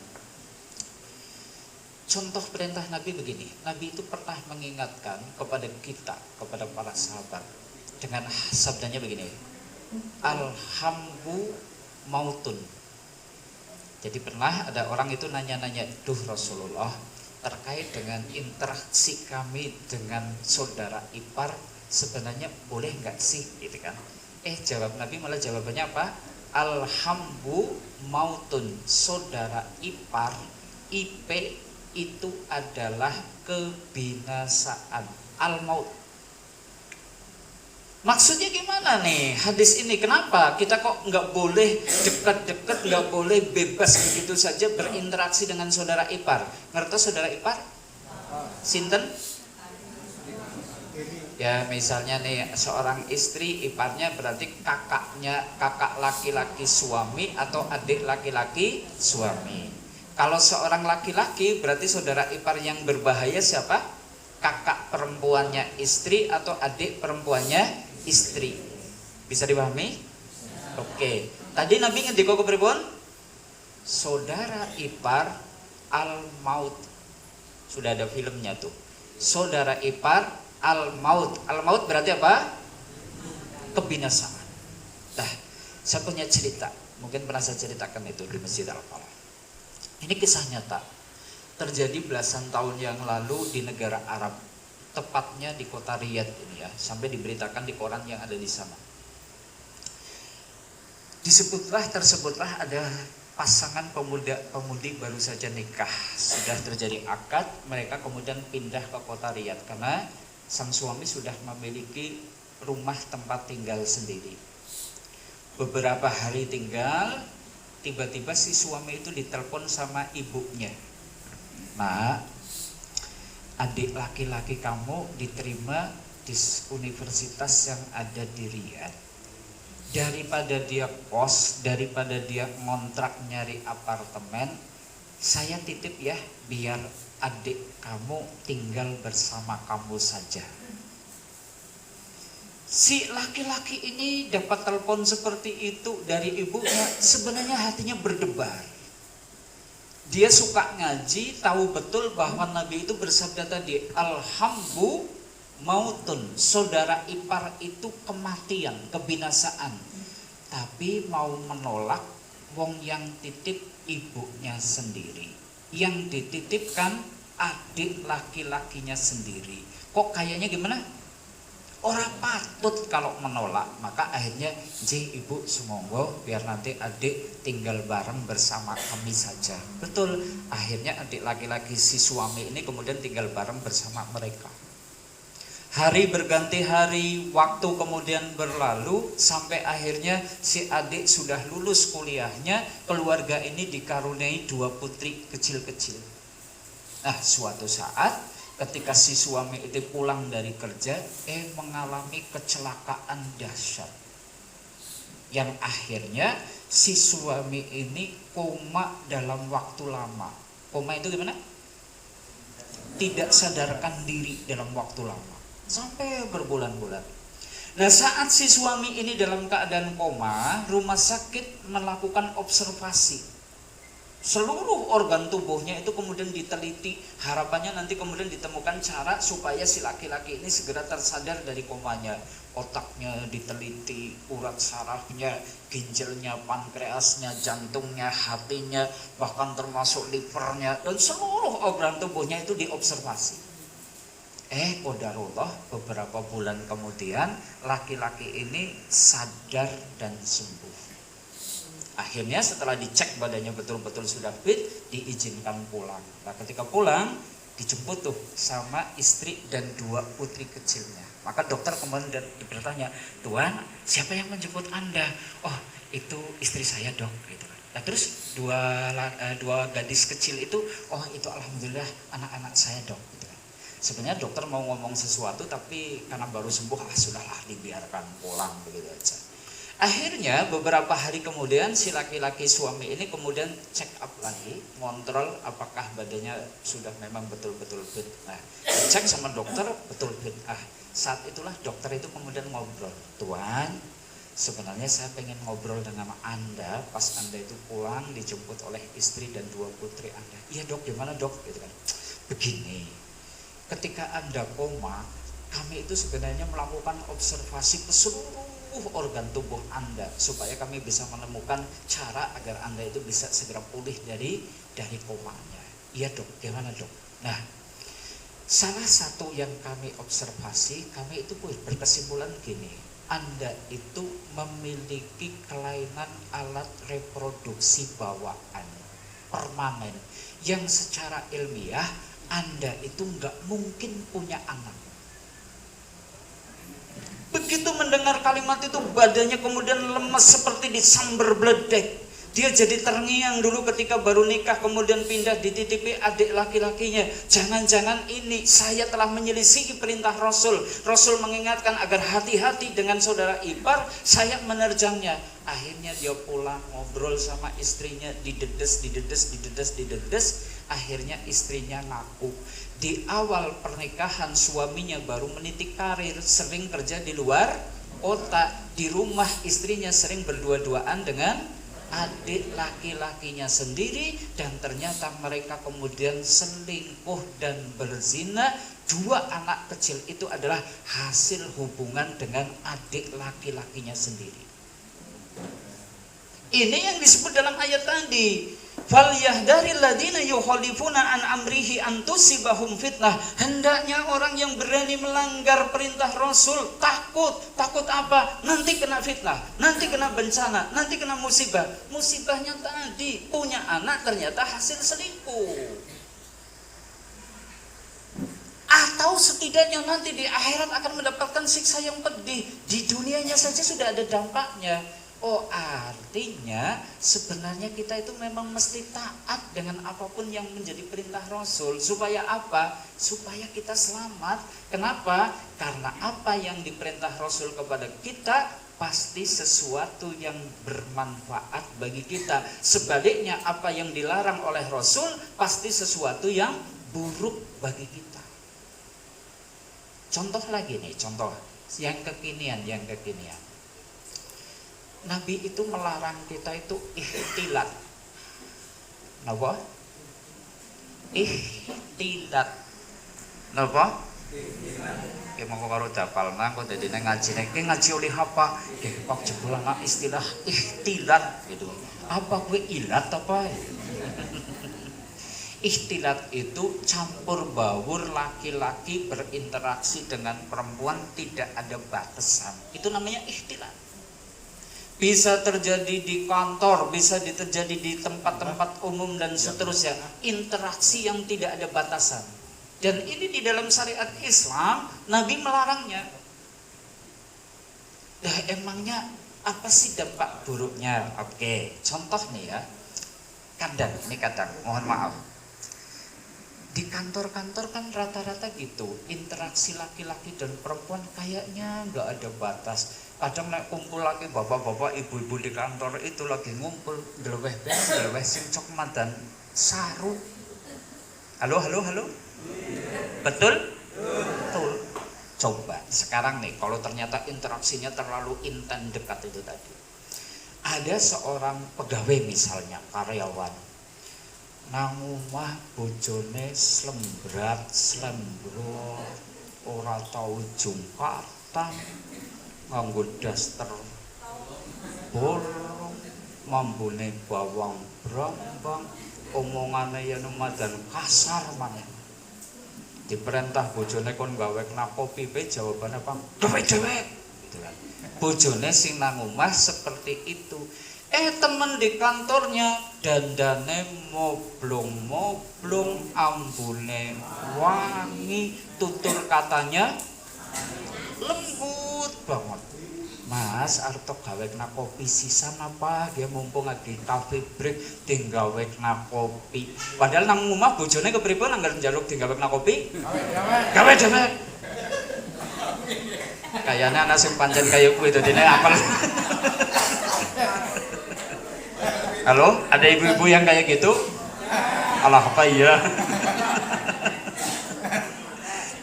Contoh perintah Nabi begini, Nabi itu pernah mengingatkan kepada kita, kepada para sahabat dengan sabdanya begini, alhambu mautun. Jadi pernah ada orang itu nanya-nanya, duh Rasulullah, terkait dengan interaksi kami dengan saudara ipar, sebenarnya boleh nggak sih, gitu kan? Jawab Nabi malah jawabannya apa? Alhambu mautun, saudara ipar, IP itu adalah kebinasaan, al-maut. Maksudnya gimana nih hadis ini? Kenapa kita kok nggak boleh dekat-dekat, nggak boleh bebas begitu saja berinteraksi dengan saudara ipar? Ngertos saudara ipar? Sinten? Ya misalnya nih seorang istri, iparnya berarti kakaknya, kakak laki-laki suami atau adik laki-laki suami. Kalau seorang laki-laki berarti saudara ipar yang berbahaya siapa? Kakak perempuannya istri atau adik perempuannya istri. Bisa dipahami? Oke. Tadi Nabi ngendika kepripun? Saudara ipar al-maut. Sudah ada filmnya tuh. Saudara ipar al-maut. Al-maut berarti apa? Kebinasaan. Nah, saya punya cerita. Mungkin pernah saya ceritakan itu di Masjid Al-Falah. Ini kisah nyata, terjadi belasan tahun yang lalu di negara Arab, tepatnya di kota Riyadh ini ya, sampai diberitakan di koran yang ada di sana. Tersebutlah ada pasangan pemudi baru saja nikah, sudah terjadi akad, mereka kemudian pindah ke kota Riyadh karena sang suami sudah memiliki rumah tempat tinggal sendiri. Beberapa hari tinggal, tiba-tiba si suami itu ditelepon sama ibunya. Nah, adik laki-laki kamu diterima di universitas yang ada di Riyadh. Daripada dia kos, daripada dia ngontrak nyari apartemen, saya titip ya biar adik kamu tinggal bersama kamu saja. Si laki-laki ini dapat telepon seperti itu dari ibunya, sebenarnya hatinya berdebar. Dia suka ngaji, tahu betul bahwa Nabi itu bersabda tadi, alhambu mautun, saudara ipar itu kematian, kebinasaan. Tapi mau menolak wong yang titip ibunya sendiri, yang dititipkan adik laki-lakinya sendiri. Kok kayaknya gimana? Orang patut kalau menolak. Maka akhirnya ibu sumonggo biar nanti adik tinggal bareng bersama kami saja. Betul, akhirnya adik laki-laki si suami ini kemudian tinggal bareng bersama mereka. Hari berganti hari, waktu kemudian berlalu, sampai akhirnya si adik sudah lulus kuliahnya. Keluarga ini dikaruniai 2 putri kecil-kecil. Nah, suatu saat ketika si suami itu pulang dari kerja, mengalami kecelakaan dahsyat, yang akhirnya si suami ini koma dalam waktu lama. Koma itu gimana? Tidak sadarkan diri dalam waktu lama, sampai berbulan-bulan. Nah, saat si suami ini dalam keadaan koma, rumah sakit melakukan observasi. Seluruh organ tubuhnya itu kemudian diteliti. Harapannya nanti kemudian ditemukan cara supaya si laki-laki ini segera tersadar dari komanya. Otaknya diteliti, urat sarafnya, ginjalnya, pankreasnya, jantungnya, hatinya, bahkan termasuk livernya, dan seluruh organ tubuhnya itu diobservasi. Qadarullah, beberapa bulan kemudian laki-laki ini sadar dan sembuh. Akhirnya setelah dicek badannya betul-betul sudah fit, diizinkan pulang. Nah, ketika pulang dijemput tuh sama istri dan 2 putri kecilnya. Maka dokter kemudian bertanya, "Tuan, siapa yang menjemput Anda?" "Oh, itu istri saya, Dok," gitu. Nah, terus dua gadis kecil itu, "Oh, itu alhamdulillah anak-anak saya, Dok," gitu. Sebenarnya dokter mau ngomong sesuatu, tapi karena baru sembuh, sudahlah, dibiarkan pulang begitu aja. Akhirnya beberapa hari kemudian si laki-laki suami ini kemudian check up lagi, kontrol apakah badannya sudah memang betul-betul fit. Nah, cek sama dokter betul fit. Saat itulah dokter itu kemudian ngobrol, "Tuan, sebenarnya saya pengen ngobrol dengan Anda pas Anda itu pulang dijemput oleh istri dan 2 putri Anda." "Iya, Dok, gimana, Dok?" gitu kan. "Begini, ketika Anda koma, kami itu sebenarnya melakukan observasi ke seluruh organ tubuh Anda supaya kami bisa menemukan cara agar Anda itu bisa segera pulih dari komanya." "Iya, Dok, gimana, Dok?" Nah, salah satu yang kami observasi, kami itu berkesimpulan gini, Anda itu memiliki kelainan alat reproduksi bawaan permanen yang secara ilmiah Anda itu nggak mungkin punya anak. Begitu mendengar kalimat itu, badannya kemudian lemas seperti disambar beledek. Dia jadi terngiang dulu ketika baru nikah, kemudian pindah dititipi adik laki-lakinya. Jangan-jangan ini saya telah menyelisihi perintah Rasul. Rasul mengingatkan agar hati-hati dengan saudara ipar, saya menerjangnya. Akhirnya dia pulang, ngobrol sama istrinya, didedes. Akhirnya istrinya ngaku, di awal pernikahan suaminya baru meniti karir, sering kerja di luar kota. Di rumah istrinya sering berdua-duaan dengan adik laki-lakinya sendiri, dan ternyata mereka kemudian selingkuh dan berzina. 2 anak kecil itu adalah hasil hubungan dengan adik laki-lakinya sendiri. Ini yang disebut dalam ayat tadi, "Falyahdharil ladzina yukhalifuna an amrihi an tusibahum fitnah." Hendaknya orang yang berani melanggar perintah Rasul takut. Takut apa? Nanti kena fitnah, nanti kena bencana, nanti kena musibah. Musibahnya tadi, punya anak ternyata hasil selingkuh. Atau setidaknya nanti di akhirat akan mendapatkan siksa yang pedih. Di dunianya saja sudah ada dampaknya. Oh, artinya sebenarnya kita itu memang mesti taat dengan apapun yang menjadi perintah Rasul. Supaya apa? Supaya kita selamat. Kenapa? Karena apa yang diperintah Rasul kepada kita pasti sesuatu yang bermanfaat bagi kita. Sebaliknya apa yang dilarang oleh Rasul pasti sesuatu yang buruk bagi kita. Contoh lagi nih, contoh yang kekinian. Nabi itu melarang kita itu ikhtilat. Napa? Ikhtilat. Napa? Ki mongko karo dapal nang kok dadine ngajine ki ngaji oleh apa? Ki kok jebulan istilah ikhtilat gitu. Apa kuwi ilat apa? Ikhtilat itu campur baur laki-laki berinteraksi dengan perempuan tidak ada batasan. Itu namanya ikhtilat. Bisa terjadi di kantor, bisa terjadi di tempat-tempat umum dan seterusnya. Interaksi yang tidak ada batasan. Dan ini di dalam syariat Islam, Nabi melarangnya. Nah, emangnya apa sih dampak buruknya? Oke, contoh nih ya. Ini kadang, mohon maaf. Di kantor-kantor kan rata-rata gitu, interaksi laki-laki dan perempuan kayaknya nggak ada batas. Kadang naik kumpul lagi bapak-bapak, ibu-ibu di kantor itu lagi ngumpul, deleweh sing cokmat dan saru. Halo. Betul? Betul. Coba sekarang nih, kalau ternyata interaksinya terlalu intens dekat itu tadi. Ada seorang pegawai misalnya, karyawan. Nang omah bojone slembrat, ora tau jungkatan, nganggo daster bolong, mambune bawang brambang, omongane yen madan kasar maneh. Diperintah bojone kon gawe kopi pe jawabane apa? Dewek. Gitu kan. Bojone sing nang omah seperti itu. Temen di kantornya dandane moblong, ambune wangi, tutur katanya lembut banget. Mas, arep gawe kopi sisan apa? Dia mumpung lagi cafe break tinggal wekna kopi. Padahal nang omah bojone kepripun anggar njaluk tinggal wekna kopi? Gawe dewek. Kayane ana sing pancen kaya kuwi dadine apal. Halo, ada ibu-ibu yang kayak gitu? Alah apa iya?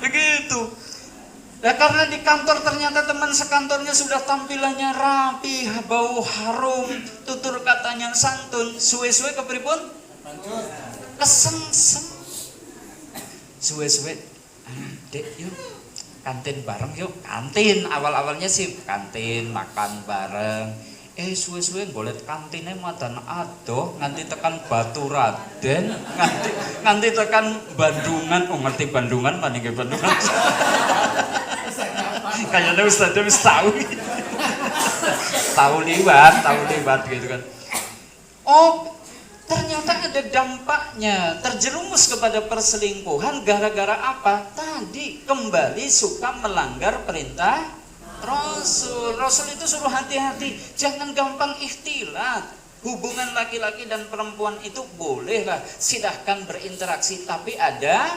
Begitu. Nah, karena di kantor ternyata teman sekantornya sudah tampilannya rapi, bau harum, tutur katanya santun, suwe-suwe kepripun? Kesengsem. Suwe-suwe, Dek yuk kantin bareng yuk. Kantin, awal-awalnya sih kantin, makan bareng. Suwe-suwe golet kantine madan adoh nganti tekan Baturaden, nganti tekan Bandungan. Oh ngerti Bandungan mana nggih Bandungan? Kayaknya Ustadz wis tahu. tahu liwat gitu kan. Oh, ternyata ada dampaknya, terjerumus kepada perselingkuhan gara-gara apa? Tadi kembali suka melanggar perintah Rasul itu suruh hati-hati, jangan gampang ikhtilat. Hubungan laki-laki dan perempuan itu bolehlah, silahkan berinteraksi, tapi ada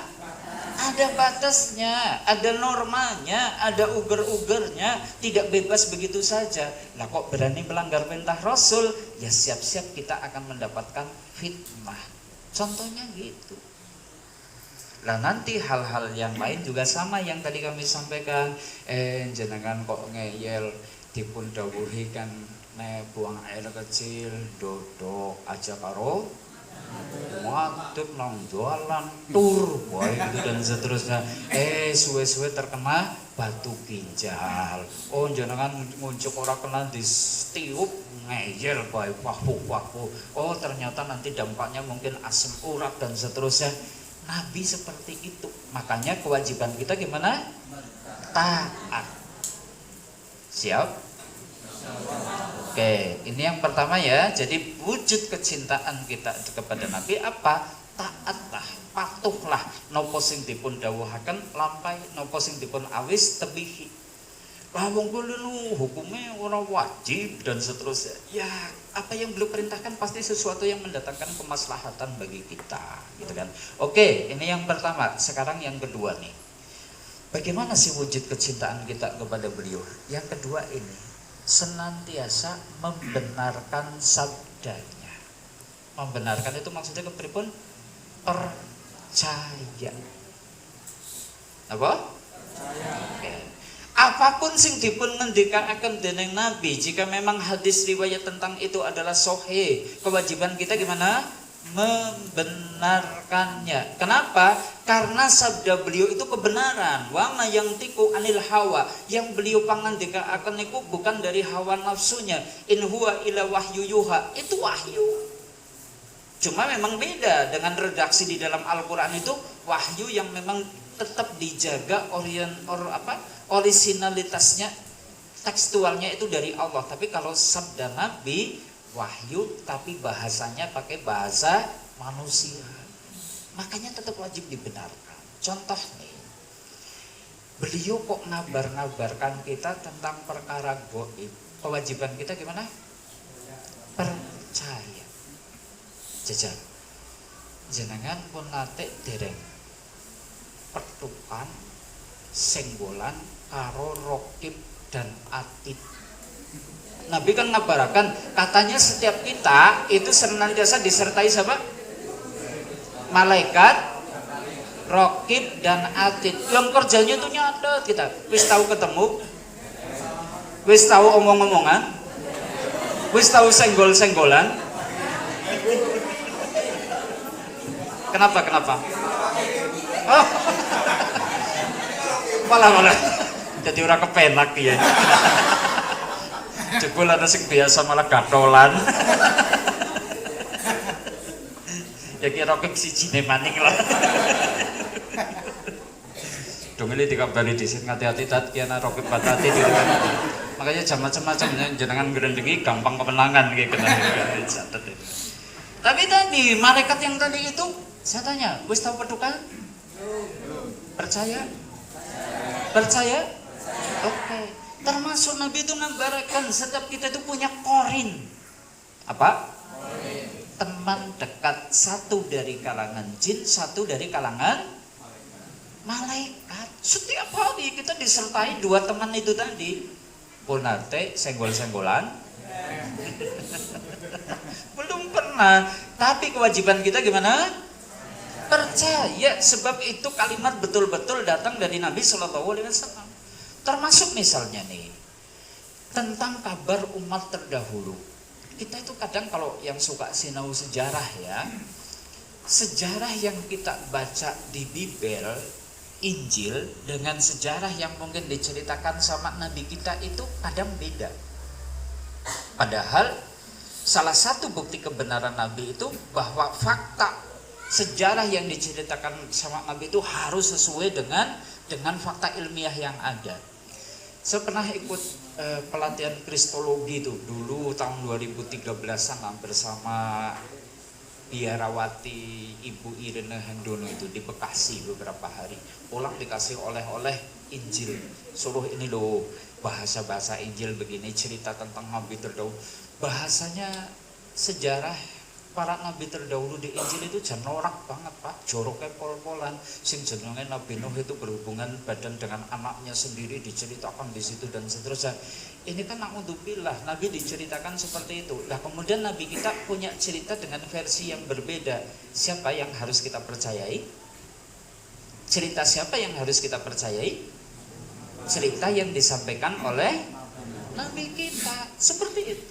batasnya, ada normanya, ada uger-ugernya, tidak bebas begitu saja. Lah kok berani melanggar perintah Rasul? Ya siap-siap kita akan mendapatkan fitnah. Contohnya gitu. Lah nanti hal-hal yang lain juga sama yang tadi kami sampaikan. Jenengan kok ngeyel dipun dawuhi kan buang air kecil, dodok aja karo ngadeg nang jualan tur wae gitu dan seterusnya. Suwe-suwe terkena batu ginjal. Oh jenengan nguncuk ora kena ditiup ngeyel bae wahu. Oh ternyata nanti dampaknya mungkin asam urat dan seterusnya. Nabi seperti itu. Makanya kewajiban kita gimana? Taat. Siap? Oke, ini yang pertama ya. Jadi wujud kecintaan kita kepada Nabi apa? Taatlah, patuhlah. Nopo sing dipun dawuhaken lampai, nopo sing dipun awis tebihi. Lah wong kuwi hukumnya ora wajib dan seterusnya. Ya, apa yang beliau perintahkan pasti sesuatu yang mendatangkan kemaslahatan bagi kita, gitu kan. Oke, ini yang pertama. Sekarang yang kedua nih. Bagaimana sih wujud kecintaan kita kepada beliau? Yang kedua ini, senantiasa membenarkan sabdanya. Membenarkan itu maksudnya kepripun? Percaya. Apa? Percaya. Oke. Apapun sing dipun ngendikaaken dening Nabi, jika memang hadis riwayat tentang itu adalah sahih, kewajiban kita gimana? membenarkannya. Kenapa? Karena sabda beliau itu kebenaran. Wa ma yantiqu anil hawa, yang beliau pangandikaaken niku bukan dari hawa nafsunya. In huwa illa wahyu yuha, itu wahyu. Cuma memang beda dengan redaksi di dalam Al-Qur'an, itu wahyu yang memang tetap dijaga orisinalitasnya, tekstualnya itu dari Allah. Tapi kalau sabda Nabi wahyu tapi bahasanya pakai bahasa manusia, makanya tetap wajib dibenarkan. Contoh nih, beliau kok ngabar-ngabarkan kita tentang perkara gaib, kewajiban kita gimana? Percaya. Jajal jenengan pun nate dereng petukan senggolan karo rokib dan atid. Nabi kan ngabarakan, katanya setiap kita itu senantiasa disertai siapa? Malaikat, rokib dan atid. Yang kerjanya itu nyatet kita. Wis tahu ketemu, wis tahu omong-omongan, wis tahu senggol-senggolan. Kenapa? Oh, malah. Jadi orang kepenak ya. Jebul ada sing biasa malah gatolan. Ya kira rokib siji ne maning lah. Dongeli dikabari dhisik ngati-ati tat kiana rokib batati gitu kan. Makanya jam macam-macam jenengan ngrendengi gampang kemenangan gitu kan. Tapi tadi malaikat yang tadi itu saya tanya, wis tahu pedukan? Percaya? Oke. Termasuk Nabi itu ngabarkan setiap kita itu punya korin. Apa? Teman dekat, satu dari kalangan jin, satu dari kalangan malaikat. Setiap hari kita disertai dua teman itu tadi. Punate senggol-senggolan. Belum pernah. Tapi kewajiban kita gimana? Percaya, sebab itu kalimat betul-betul datang dari Nabi Shallallahu Alaihi Wasallam. Termasuk misalnya nih tentang kabar umat terdahulu. Kita itu kadang kalau yang suka sinau sejarah ya, sejarah yang kita baca di Bible, Injil dengan sejarah yang mungkin diceritakan sama Nabi kita itu kadang beda. Padahal salah satu bukti kebenaran Nabi itu bahwa fakta sejarah yang diceritakan sama Nabi itu harus sesuai dengan fakta ilmiah yang ada. Saya pernah ikut pelatihan kristologi itu dulu tahun 2013-an bersama biarawati Ibu Irene Handono itu di Bekasi beberapa hari. Pulang dikasih oleh-oleh Injil. Suruh ini loh bahasa-bahasa Injil begini, cerita tentang Nabi terdahulu. Bahasanya sejarah para nabi terdahulu di Injil itu jan norak banget Pak, joroknya pol-polan. Sing jenenge Nabi Nuh itu berhubungan badan dengan anaknya sendiri diceritakan di situ dan seterusnya. Ini kan naudzubillah, Nabi diceritakan seperti itu. Nah kemudian Nabi kita punya cerita dengan versi yang berbeda. Siapa yang harus kita percayai? Cerita siapa yang harus kita percayai? Cerita yang disampaikan oleh Nabi kita, seperti itu.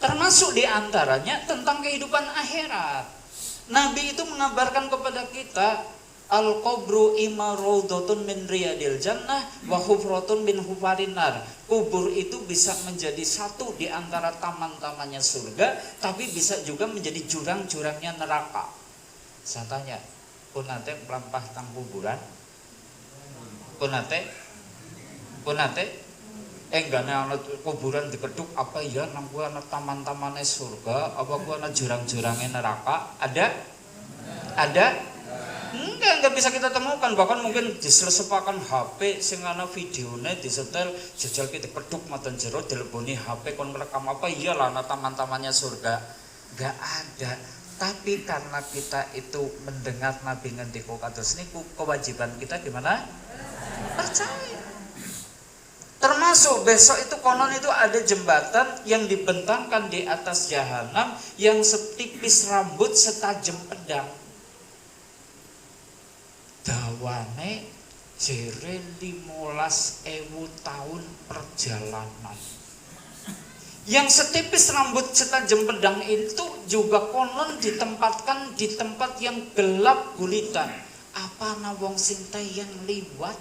Termasuk diantaranya tentang kehidupan akhirat. Nabi itu mengabarkan kepada kita, al-qabru imma raudhatun min riyadil jannah wa hufratun min hufarin nar. Kubur itu bisa menjadi satu di antara taman-tamannya surga, tapi bisa juga menjadi jurang-jurangnya neraka. Saya tanya, punate melampah tang kuburan? Punate enggak ana kuburan dikeduk apa ya nang kuwi ana taman-tamane surga, apa kuwi ana jurang-jurange neraka? Ada? Enggak bisa kita temukan. Bahkan mungkin diselesepakan HP sing ana videone disetel jajal kita keduk maten jero dileboni HP kon merekam apa iyalah ana taman-tamannya surga. Enggak ada. Tapi karena kita itu mendengar Nabi ngendika kados niku, kewajiban kita gimana? Percaya. Termasuk besok itu konon itu ada jembatan yang dibentangkan di atas jahanam yang setipis rambut setajam pedang. Dawane jere 15.000 tahun perjalanan. Yang setipis rambut setajam pedang itu juga konon ditempatkan di tempat yang gelap gulita. Apa na wong sing yang liwat?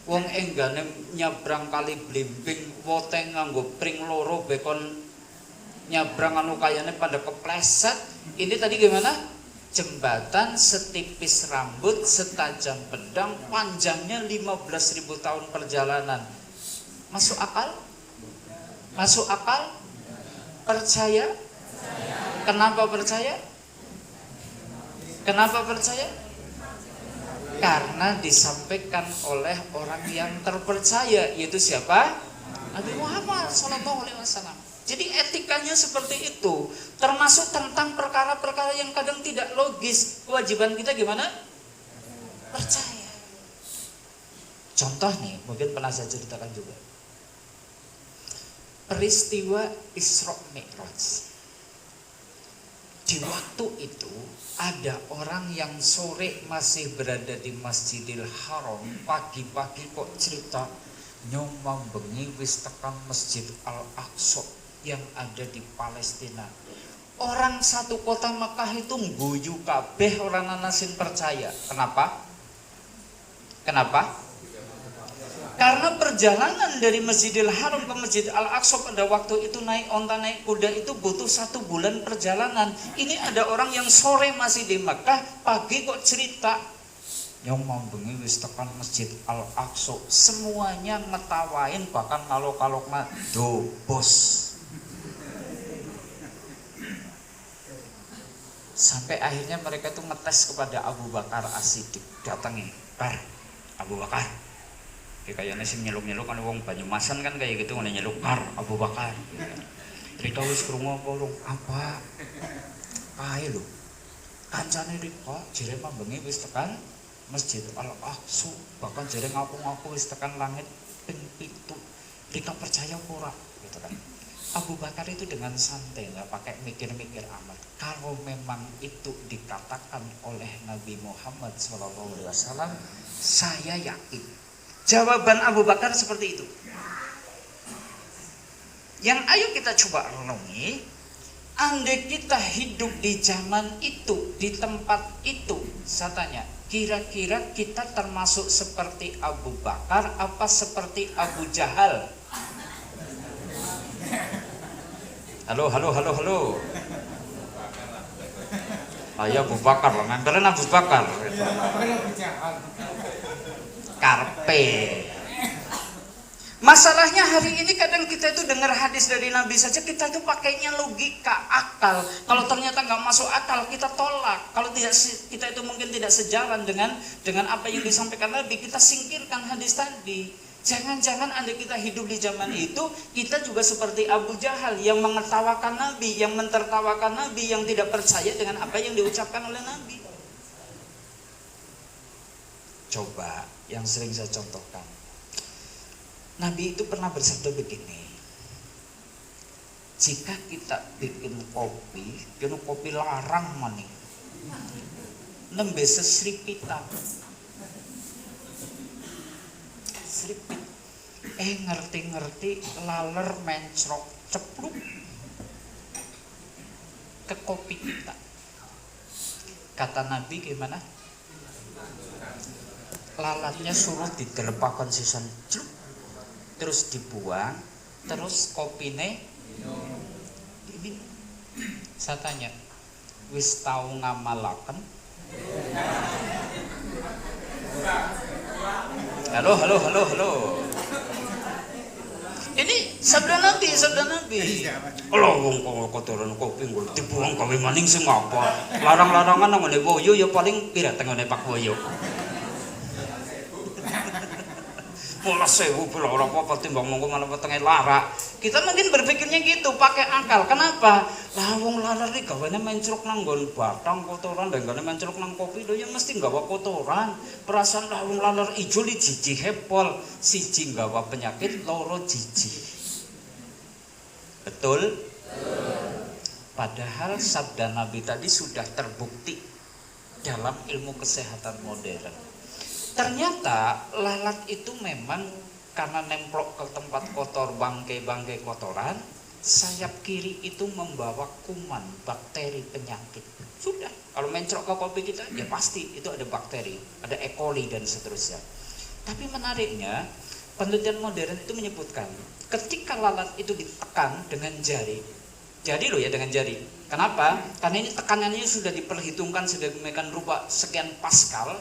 Wong enggane nyabrang kali blimbing wote nganggo pring loro bekon nyabrang anu kayane pada kepleset. Ini tadi gimana? Jembatan setipis rambut setajam pedang, panjangnya 15.000 tahun perjalanan. Masuk akal? Masuk akal? Percaya? Kenapa percaya? Kenapa percaya? Karena disampaikan oleh orang yang terpercaya, yaitu siapa? Nabi Muhammad SAW. Jadi etikanya seperti itu, termasuk tentang perkara-perkara yang kadang tidak logis. Kewajiban kita gimana? Percaya. Contoh nih, mungkin pernah saya ceritakan juga. Peristiwa Isra Mi'raj. Di waktu itu ada orang yang sore masih berada di Masjidil Haram, pagi-pagi kok cerita nyomang bengi wis tekan Masjid Al-Aqsa yang ada di Palestina. Orang satu kota Mekah itu guyu kabeh orang nanasin percaya. Kenapa? Kenapa? Karena perjalanan dari Masjidil Haram ke Masjid Al-Aqsa pada waktu itu naik onta naik kuda itu butuh 1 bulan perjalanan. Ini ada orang yang sore masih di Mekah, pagi kok cerita nyomong bengi wis tekan Masjid Al-Aqsa. Semuanya ngetawain, bahkan kalau mah do bos. Sampai akhirnya mereka tuh ngetes kepada Abu Bakar As-Siddiq, datangin, Abu Bakar. Kayaknya sih nyeluk-nyeluk kan wong Banyumasan kan kayak gitu, ngene nyeluk Abu Bakar. Rika wis krungu apa? Ae lho. Kancane Rika jere bengi wis tekan Masjid Al-Aqsa, bahkan jere ngaku-ngaku wis tekan langit ping 7. Rika percaya apa ora? Gitu kan. Abu Bakar itu dengan santai, nggak pakai mikir-mikir amat. Kalau memang itu dikatakan oleh Nabi Muhammad SAW, saya yakin. Jawaban Abu Bakar seperti itu. Yang ayo kita coba renungi, andai kita hidup di zaman itu, di tempat itu, saya tanya, kira-kira kita termasuk seperti Abu Bakar apa seperti Abu Jahal? Halo. Ayo Abu Bakar lah, ngambilin Abu Bakar. Karpe. Masalahnya hari ini kadang kita itu dengar hadis dari Nabi saja kita itu pakainya logika, akal. Kalau ternyata nggak masuk akal kita tolak. Kalau tidak kita itu mungkin tidak sejalan dengan apa yang disampaikan Nabi, kita singkirkan hadis tadi. Jangan-jangan andai kita hidup di zaman itu, kita juga seperti Abu Jahal yang mengertawakan Nabi, yang mentertawakan Nabi, yang tidak percaya dengan apa yang diucapkan oleh Nabi. Coba yang sering saya contohkan. Nabi itu pernah bersabda begini. Jika kita bikin kopi larang maning. Nembe sesripitan. Seripit. Ngerti-ngerti laler mencrok cepluk ke kopi kita. Kata Nabi gimana? Lalatnya suruh diderpakan sisan celup, terus dibuang, terus kopine ini. Saya tanya, wis tau ngamalaken? Halo. Ini sabda Nabi. Kalau wong kotoran kopi nggo dibuang gawe maning sing apa? Larang-larangan nang ngene woyo ya paling pira tengene Pak Woyo. Pola sewu pula ora apa-apa timbang mongko malah wetenge larak. Kita mungkin berpikirnya gitu, pakai akal. Kenapa? Lah wong laler iki gawane mencruk nang nggon batang kotoran, dengane mencruk nang kopi lho ya mesti nggawa kotoran. Perasaan lah wong laler ijo li jiji hepol, siji nggawa penyakit, loro jiji. Betul? Padahal sabda Nabi tadi sudah terbukti dalam ilmu kesehatan modern. Ternyata lalat itu memang karena nemplok ke tempat kotor, bangkai kotoran, sayap kiri itu membawa kuman, bakteri, penyakit. Sudah, kalau mencrok ke kopi kita, ya pasti itu ada bakteri, ada E. coli dan seterusnya. Tapi menariknya, penelitian modern itu menyebutkan, ketika lalat itu ditekan dengan jari loh ya, dengan jari. Kenapa? Karena ini tekanannya sudah diperhitungkan sedemikian rupa sekian Pascal,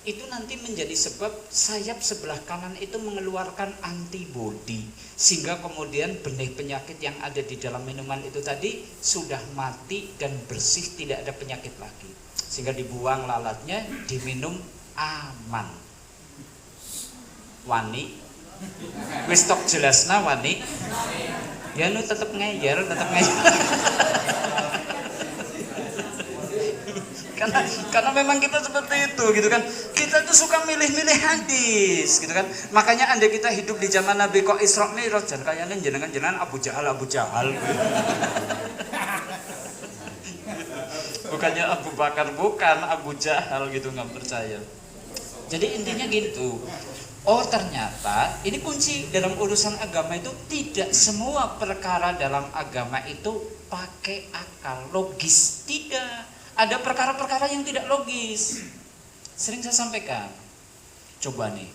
itu nanti menjadi sebab sayap sebelah kanan itu mengeluarkan antibodi, sehingga kemudian benih penyakit yang ada di dalam minuman itu tadi sudah mati dan bersih, tidak ada penyakit lagi, sehingga dibuang lalatnya, diminum aman. Wani wis tok jelasna wani ya nu tetep ngeyel karena memang kita seperti itu gitu kan. Kita tuh suka milih-milih hadis gitu kan. Makanya andai kita hidup di zaman Nabi kok Isra Mi'raj, jan kayane jenengan Abu Jahal. Bukannya Abu Bakar, bukan Abu Jahal gitu, nggak percaya. Jadi intinya gitu. Oh ternyata ini kunci dalam urusan agama itu, tidak semua perkara dalam agama itu pakai akal logis, tidak. Ada perkara-perkara yang tidak logis. Sering saya sampaikan, coba nih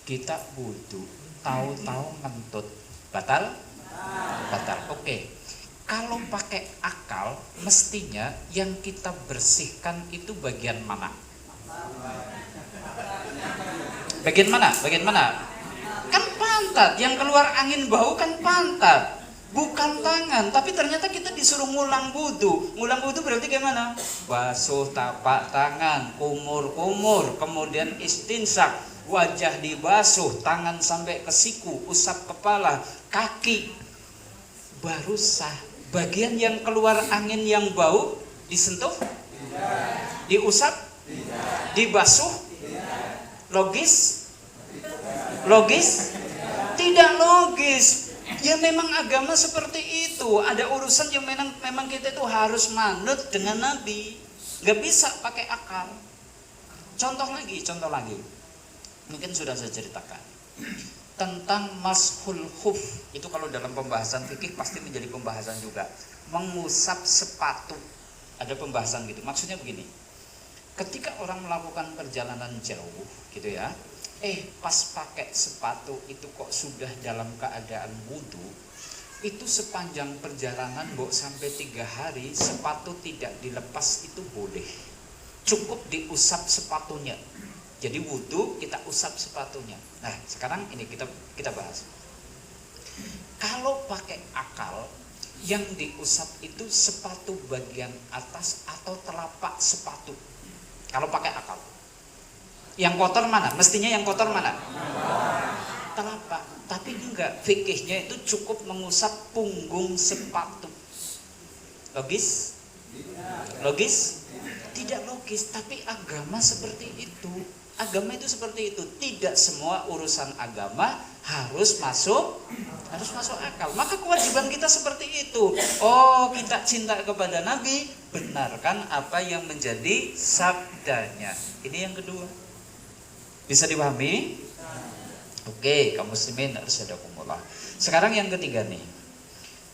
kita wudu, tahu-tahu ngentut, batal? Batal. Oke. Kalau pakai akal, mestinya yang kita bersihkan itu bagian mana? Bagian mana? Bagian mana? Kan pantat, yang keluar angin bau kan pantat, bukan tangan. Tapi ternyata kita disuruh ngulang wudu. Ngulang wudu berarti gimana? Basuh tapak tangan, kumur-kumur, kemudian istinsak, wajah dibasuh, tangan sampai ke siku, usap kepala, kaki, baru sah. Bagian yang keluar angin yang bau disentuh? Diusap? Dibasuh? Logis? Logis? Tidak logis. Ya memang agama seperti itu. Ada urusan yang memang kita itu harus manut dengan Nabi. Gak bisa pakai akal. Contoh lagi. Mungkin sudah saya ceritakan tentang mashul khuf. Itu kalau dalam pembahasan fikih pasti menjadi pembahasan juga. Mengusap sepatu. Ada pembahasan gitu. Maksudnya begini. Ketika orang melakukan perjalanan jauh gitu ya, pas pakai sepatu itu kok sudah dalam keadaan wudu, itu sepanjang perjalanan sampai 3 hari sepatu tidak dilepas itu boleh, cukup diusap sepatunya. Jadi wudu kita usap sepatunya. Nah sekarang ini kita bahas, kalau pakai akal, yang diusap itu sepatu bagian atas atau telapak sepatu. Kalau pakai akal, yang kotor mana? Mestinya yang kotor mana? Telapak. Tapi enggak, fikihnya itu cukup mengusap punggung sepatu. Logis? Logis? Tidak logis. Tapi agama seperti itu. Agama itu seperti itu. Tidak semua urusan agama harus masuk akal. Maka kewajiban kita seperti itu. Oh, kita cinta kepada Nabi, benarkan apa yang menjadi sabdanya. Ini yang kedua. Bisa dipahami? Oke, kaum muslimin arsadakumullah. Sekarang yang ketiga nih.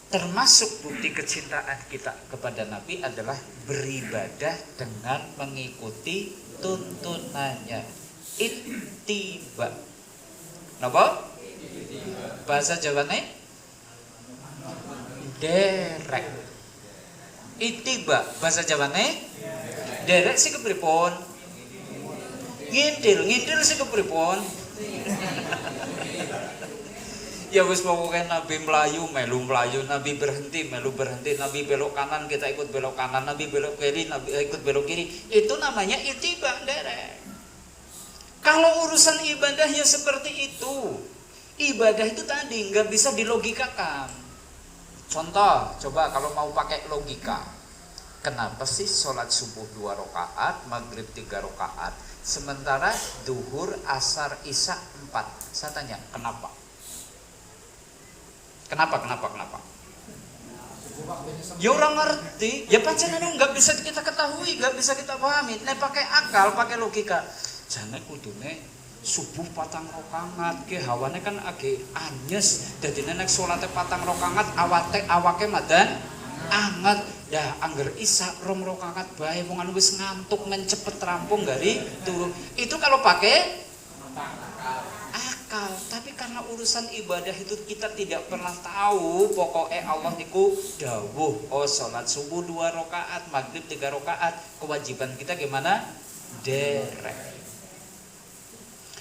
Termasuk bukti kecintaan kita kepada Nabi adalah beribadah dengan mengikuti tuntunannya. Ittiba. Napa? Bahasa Jawane derek. Ittiba bahasa Jawane derek sih kepripun? Ngintil sih kepripun? Ya wis pokoke Nabi melu melayu, Nabi berhenti melu berhenti, Nabi belok kanan kita ikut belok kanan, Nabi belok kiri Nabi ikut belok kiri. Itu namanya ittiba derek. Kalau urusan ibadahnya seperti itu, ibadah itu tadi nggak bisa dilogikakan. Contoh, coba kalau mau pakai logika, kenapa sih sholat subuh 2 rakaat, maghrib 3 rakaat, sementara duhur, asar, isya 4? Saya tanya, kenapa? Kenapa? Ya orang ngerti, ya pancen nggak bisa kita ketahui, nggak bisa kita pahami. Nek pakai akal, pakai logika, jane kudune subuh patang rokangat ke hawane kan age anyes dadi nek salate patang rokangat awake madan anget dah angger isa rom rokangat bae wong anu wis ngantuk men cepet rampung gari turu itu kalau pakai akal. Tapi karena urusan ibadah itu kita tidak pernah tahu pokoknya Allah niku dawuh salat subuh 2 rakaat maghrib 3 rakaat kewajiban kita gimana derek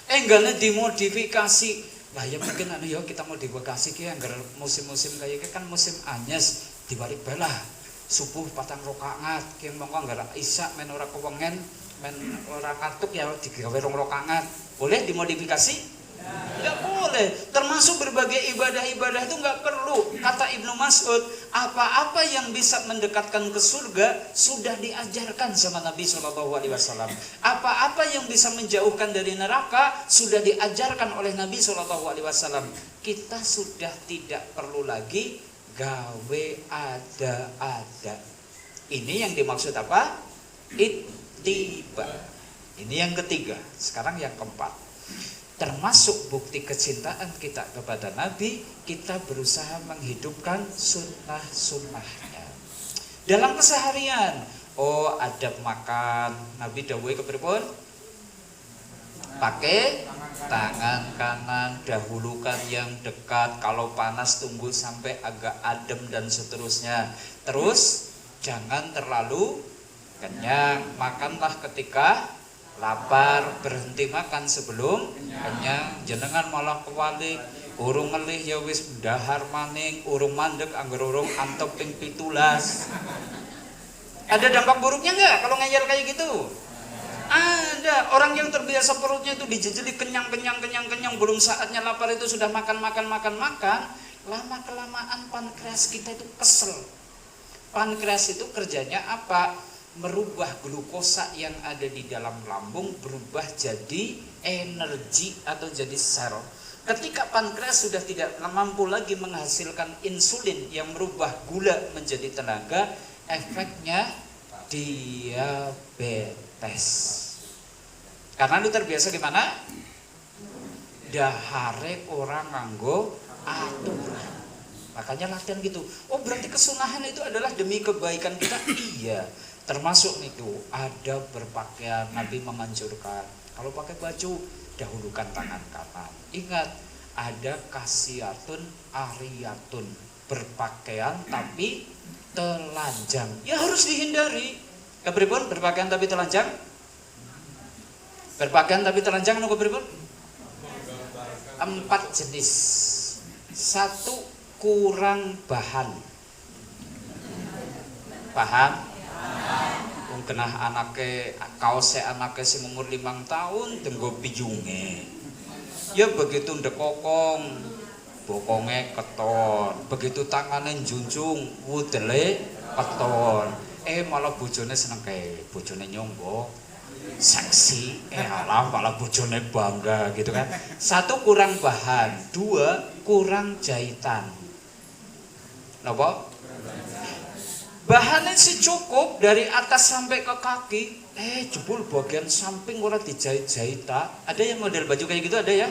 enggaknya dimodifikasi lah ya mungkin kita modifikasi ki anggar musim-musim kayak kan musim anyes dibalik belah subuh patang rakaat ki mongko anggar isya men ora kewengen men ora katuk ya digawe 2 rakaat boleh dimodifikasi? Enggak boleh. Termasuk berbagai ibadah-ibadah itu enggak perlu. Kata Ibnu Mas'ud, apa-apa yang bisa mendekatkan ke surga sudah diajarkan sama Nabi SAW. Apa-apa yang bisa menjauhkan dari neraka sudah diajarkan oleh Nabi SAW. Kita sudah tidak perlu lagi gawe ada-ada. Ini yang dimaksud apa? Ittiba. Ini yang ketiga. Sekarang yang keempat. Termasuk bukti kecintaan kita kepada Nabi, kita berusaha menghidupkan sunnah-sunnahnya dalam keseharian. Adab makan Nabi dawuhe kepripun? Pakai tangan kanan, dahulukan yang dekat, kalau panas tunggu sampai agak adem dan seterusnya. Terus jangan terlalu kenyang, makanlah ketika lapar, berhenti makan sebelum kenyang. Jenengan malah kewalik urung ngelih ya wis dahar maning, urung mandek angger urung antep ping 17. Ada dampak buruknya enggak kalau ngeyel kayak gitu? Ada. Orang yang terbiasa perutnya itu dijejeli kenyang belum saatnya lapar itu sudah makan. Lama kelamaan pankreas kita itu kesel. Pankreas itu kerjanya apa? Merubah glukosa yang ada di dalam lambung berubah jadi energi atau jadi sel. Ketika pankreas sudah tidak mampu lagi menghasilkan insulin yang merubah gula menjadi tenaga, efeknya diabetes. Karena lu terbiasa gimana? Dahare orang nganggo aturan. Makanya latihan gitu. Berarti kesunahan itu adalah demi kebaikan kita. Iya. Termasuk itu ada berpakaian. Nabi menganjurkan kalau pakai baju dahulukan tangan kanan. Ingat, ada kasiyatun ariyatun, berpakaian tapi telanjang. Ya harus dihindari. Kepripun berpakaian tapi telanjang? Berpakaian tapi telanjang anu kepripun? 4 jenis. 1, kurang bahan. Paham? Kenah anake kaose anake sing umur 5 tahun tenggo pijunge. Ya begitu ndekokong bokonge keton, begitu tangane njunjung wudele keton. Malah bojone seneng kae, bojone nyombo seksi, alah malah bojone bangga gitu kan. 1, kurang bahan. 2, kurang jahitan. Napa? Bahannya sih cukup dari atas sampai ke kaki. Jebul bagian samping ora dijahit-jahit. Ada yang model baju kayak gitu ada ya?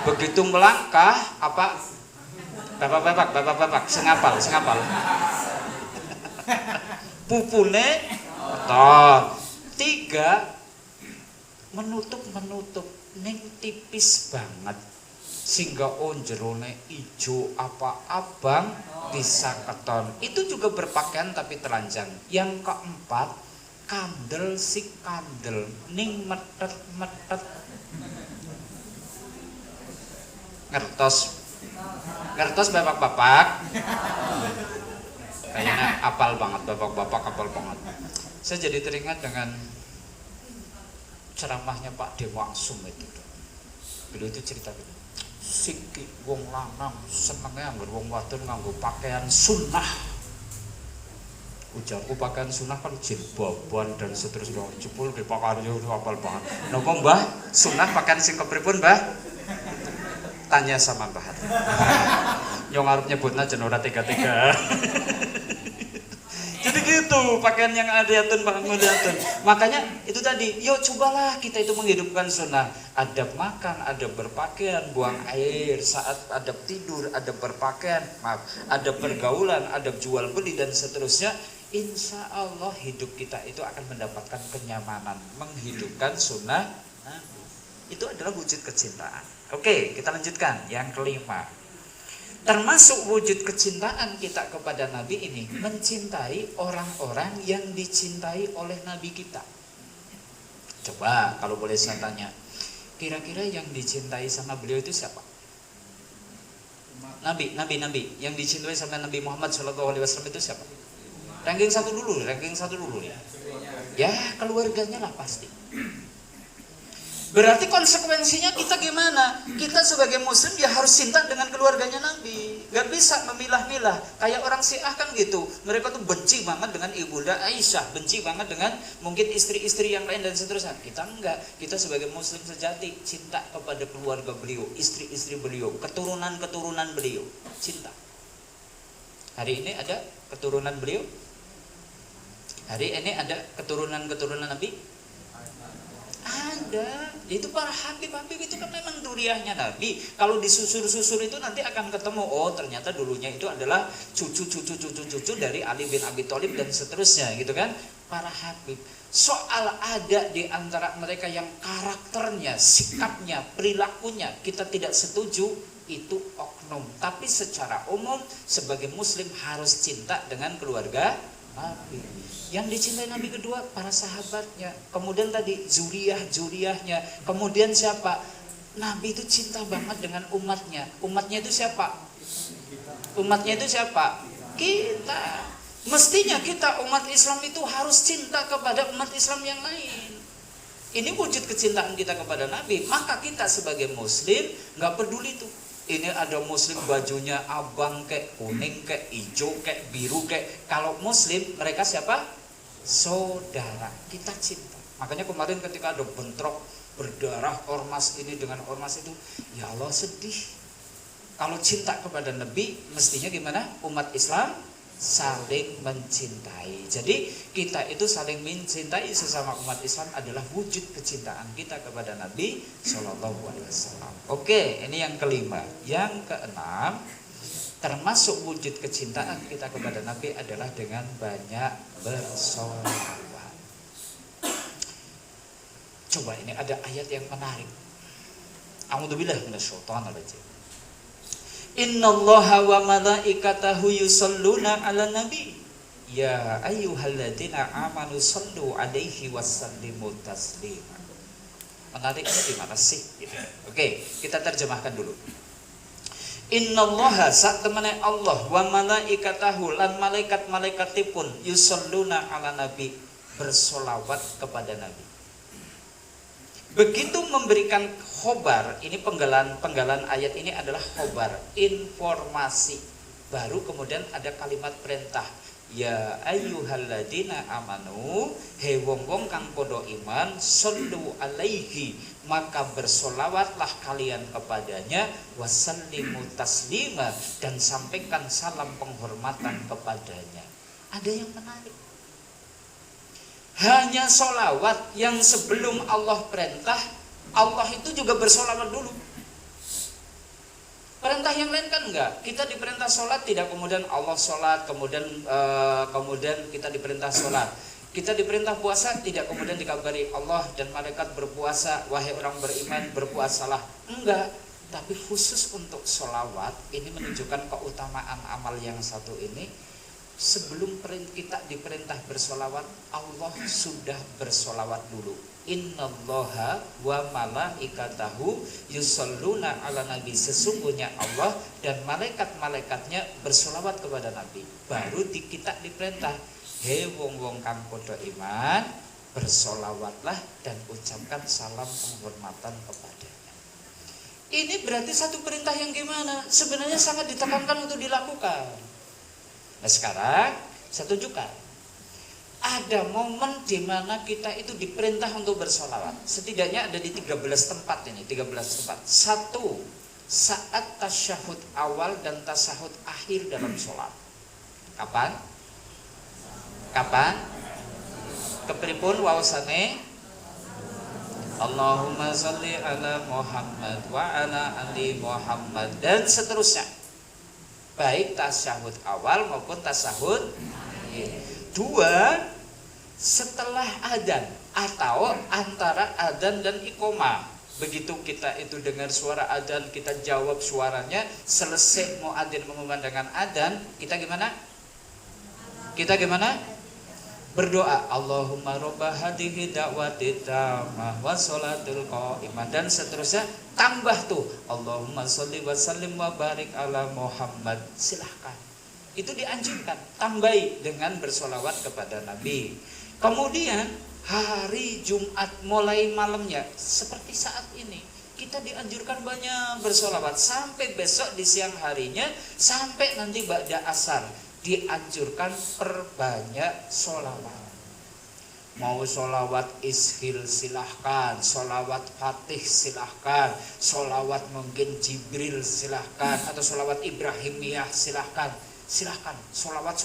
Begitu melangkah apa? Bapak, sengapal. Pupune keton. 3, menutup ning tipis banget. Sehingga jerone ijo apa abang bisa keton. Itu juga berpakaian tapi telanjang. Yang keempat, kandel ning metet. Ngertos bapak-bapak. Kayaknya apal banget bapak-bapak, apal banget. Saya jadi teringat dengan ceramahnya Pak Dewangsum itu. Beliau itu cerita gitu. Siki wong lanang senengnya anggar wong wadon nganggo pakaian sunnah. Ujarku pakaian sunnah kan jilbaban dan seterusnya. Jebul dipakaryo apal banget. Napa Mbah? Sunnah pakaian sing kepripun, Mbah? Tanya sama Mbah. Yo ngarep nyebutna jen ora tega-tega. Jadi gitu. itu pakaian yang adiyatun mudiyatun. Makanya itu tadi, yuk cobalah kita itu menghidupkan sunnah. Adab makan, adab berpakaian, buang air, saat adab tidur, adab berpakaian, maaf, adab pergaulan, adab jual beli dan seterusnya. Insya Allah hidup kita itu akan mendapatkan kenyamanan, menghidupkan sunnah Nabi. Itu adalah wujud kecintaan. Oke, kita lanjutkan yang kelima. Termasuk wujud kecintaan kita kepada Nabi ini, mencintai orang-orang yang dicintai oleh Nabi kita. Coba kalau boleh saya tanya, kira-kira yang dicintai sama beliau itu siapa? Nabi yang dicintai sama Nabi Muhammad SAW itu siapa? Ranking satu dulu ya, keluarganya lah pasti. Berarti konsekuensinya kita gimana? Kita sebagai muslim ya harus cinta dengan keluarganya Nabi. Gak bisa memilah-milah. Kayak orang Syiah kan gitu. Mereka tuh benci banget dengan Ibunda Aisyah, benci banget dengan mungkin istri-istri yang lain dan seterusnya. Kita enggak. Kita sebagai muslim sejati cinta kepada keluarga beliau, istri-istri beliau, keturunan-keturunan beliau. Cinta. Hari ini ada keturunan beliau? Hari ini ada keturunan-keturunan Nabi? Ada. Itu para habib-habib itu kan memang duriahnya Nabi. Kalau disusur-susur itu nanti akan ketemu, oh ternyata dulunya itu adalah cucu dari Ali bin Abi Thalib dan seterusnya gitu kan. Para habib. Soal ada di antara mereka yang karakternya, sikapnya, perilakunya kita tidak setuju, itu oknum. Tapi secara umum sebagai muslim harus cinta dengan keluarga Nabi. Yang dicintai Nabi kedua para sahabatnya, kemudian tadi zuriyahnya, kemudian siapa? Nabi itu cinta banget dengan umatnya. Umatnya itu siapa? Kita. Mestinya kita umat Islam itu harus cinta kepada umat Islam yang lain. Ini wujud kecintaan kita kepada Nabi. Maka kita sebagai muslim nggak peduli tuh. Ini ada muslim bajunya abang kayak kuning kayak hijau kayak biru kayak, kalau muslim mereka siapa? Saudara. Kita cinta. Makanya kemarin ketika ada bentrok berdarah ormas ini dengan ormas itu, ya Allah sedih. Kalau cinta kepada Nabi mestinya gimana? Umat Islam saling mencintai. Jadi kita itu saling mencintai sesama umat Islam adalah wujud kecintaan kita kepada Nabi Shallallahu Alaihi Wasallam. Oke, ini yang kelima. Yang keenam, termasuk wujud kecintaan kita kepada Nabi adalah dengan banyak bersolawat. Coba ini ada ayat yang menarik. A'udzubillahi minasyaitonirrajim. Innallaha wa malaikatahu yusholluna 'alan nabi. Ya ayyuhalladzina amanu shallu 'alaihi wasallimu taslima. Menariknya di mana sih? Gitu. Oke, kita terjemahkan dulu. Innallaha sak temene Allah wa malaikatahu lan malaikat-malaikatipun yusholluna 'alan nabi, bersolawat kepada Nabi. Begitu memberikan khobar, ini penggalan ayat ini adalah khobar, informasi. Baru kemudian ada kalimat perintah. Ya ayyuhalladzina amanu, he wong-wong kang podo iman, sallu alaihi, maka bersolawatlah kalian kepadanya, wasallimu taslima, dan sampaikan salam penghormatan kepadanya. Ada yang menarik. Hanya solawat yang sebelum Allah perintah, Allah itu juga bersolawat dulu. Perintah yang lain kan enggak. Kita diperintah sholat, tidak kemudian Allah sholat, kemudian kita diperintah sholat. Kita diperintah puasa, tidak kemudian dikabari Allah dan malaikat berpuasa, wahai orang beriman berpuasalah. Enggak. Tapi khusus untuk sholawat, ini menunjukkan keutamaan amal yang satu ini. Sebelum kita diperintah bersolawat, Allah sudah bersolawat dulu. Innallaha wa malaikatahu yusholluna 'alan nabi, sesungguhnya Allah dan malaikat-malaikatnya bersolawat kepada Nabi. Baru kita diperintah, he wong-wong kang padha iman, bersolawatlah dan ucapkan salam penghormatan kepadanya. Ini berarti satu perintah yang gimana? Sebenarnya sangat ditekankan untuk dilakukan. Nah sekarang saya tunjukkan, ada momen di mana kita itu diperintah untuk bersolawat. Setidaknya ada di 13 tempat ini, 13 tempat. Satu, saat tasyahud awal dan tasyahud akhir dalam sholat. Kapan? Kapan? Kepripun waosane? Allahumma sholli ala Muhammad wa ala ali Muhammad dan seterusnya. Baik tasyahud awal maupun tasyahud dua setelah adzan atau antara adzan dan iqomah. Begitu kita itu dengar suara adzan, kita jawab suaranya, selesai muadzin mengumandangkan adzan, kita gimana? Kita gimana? Berdoa, Allahumma robba hadhihi da'wati tammah wa sholatul qa'imah dan seterusnya. Tambah tuh, Allahumma sholli wa sallim wa barik ala Muhammad. Silahkan, itu dianjurkan, tambahi dengan bersolawat kepada Nabi. Kemudian hari Jumat mulai malamnya seperti saat ini, kita dianjurkan banyak bersolawat sampai besok di siang harinya, sampai nanti ba'da asar dianjurkan perbanyak solawat. Mau solawat ishil silahkan, solawat fatih silahkan, solawat mungkin Jibril silahkan, atau solawat Ibrahimiyah silahkan. Silahkan, solawat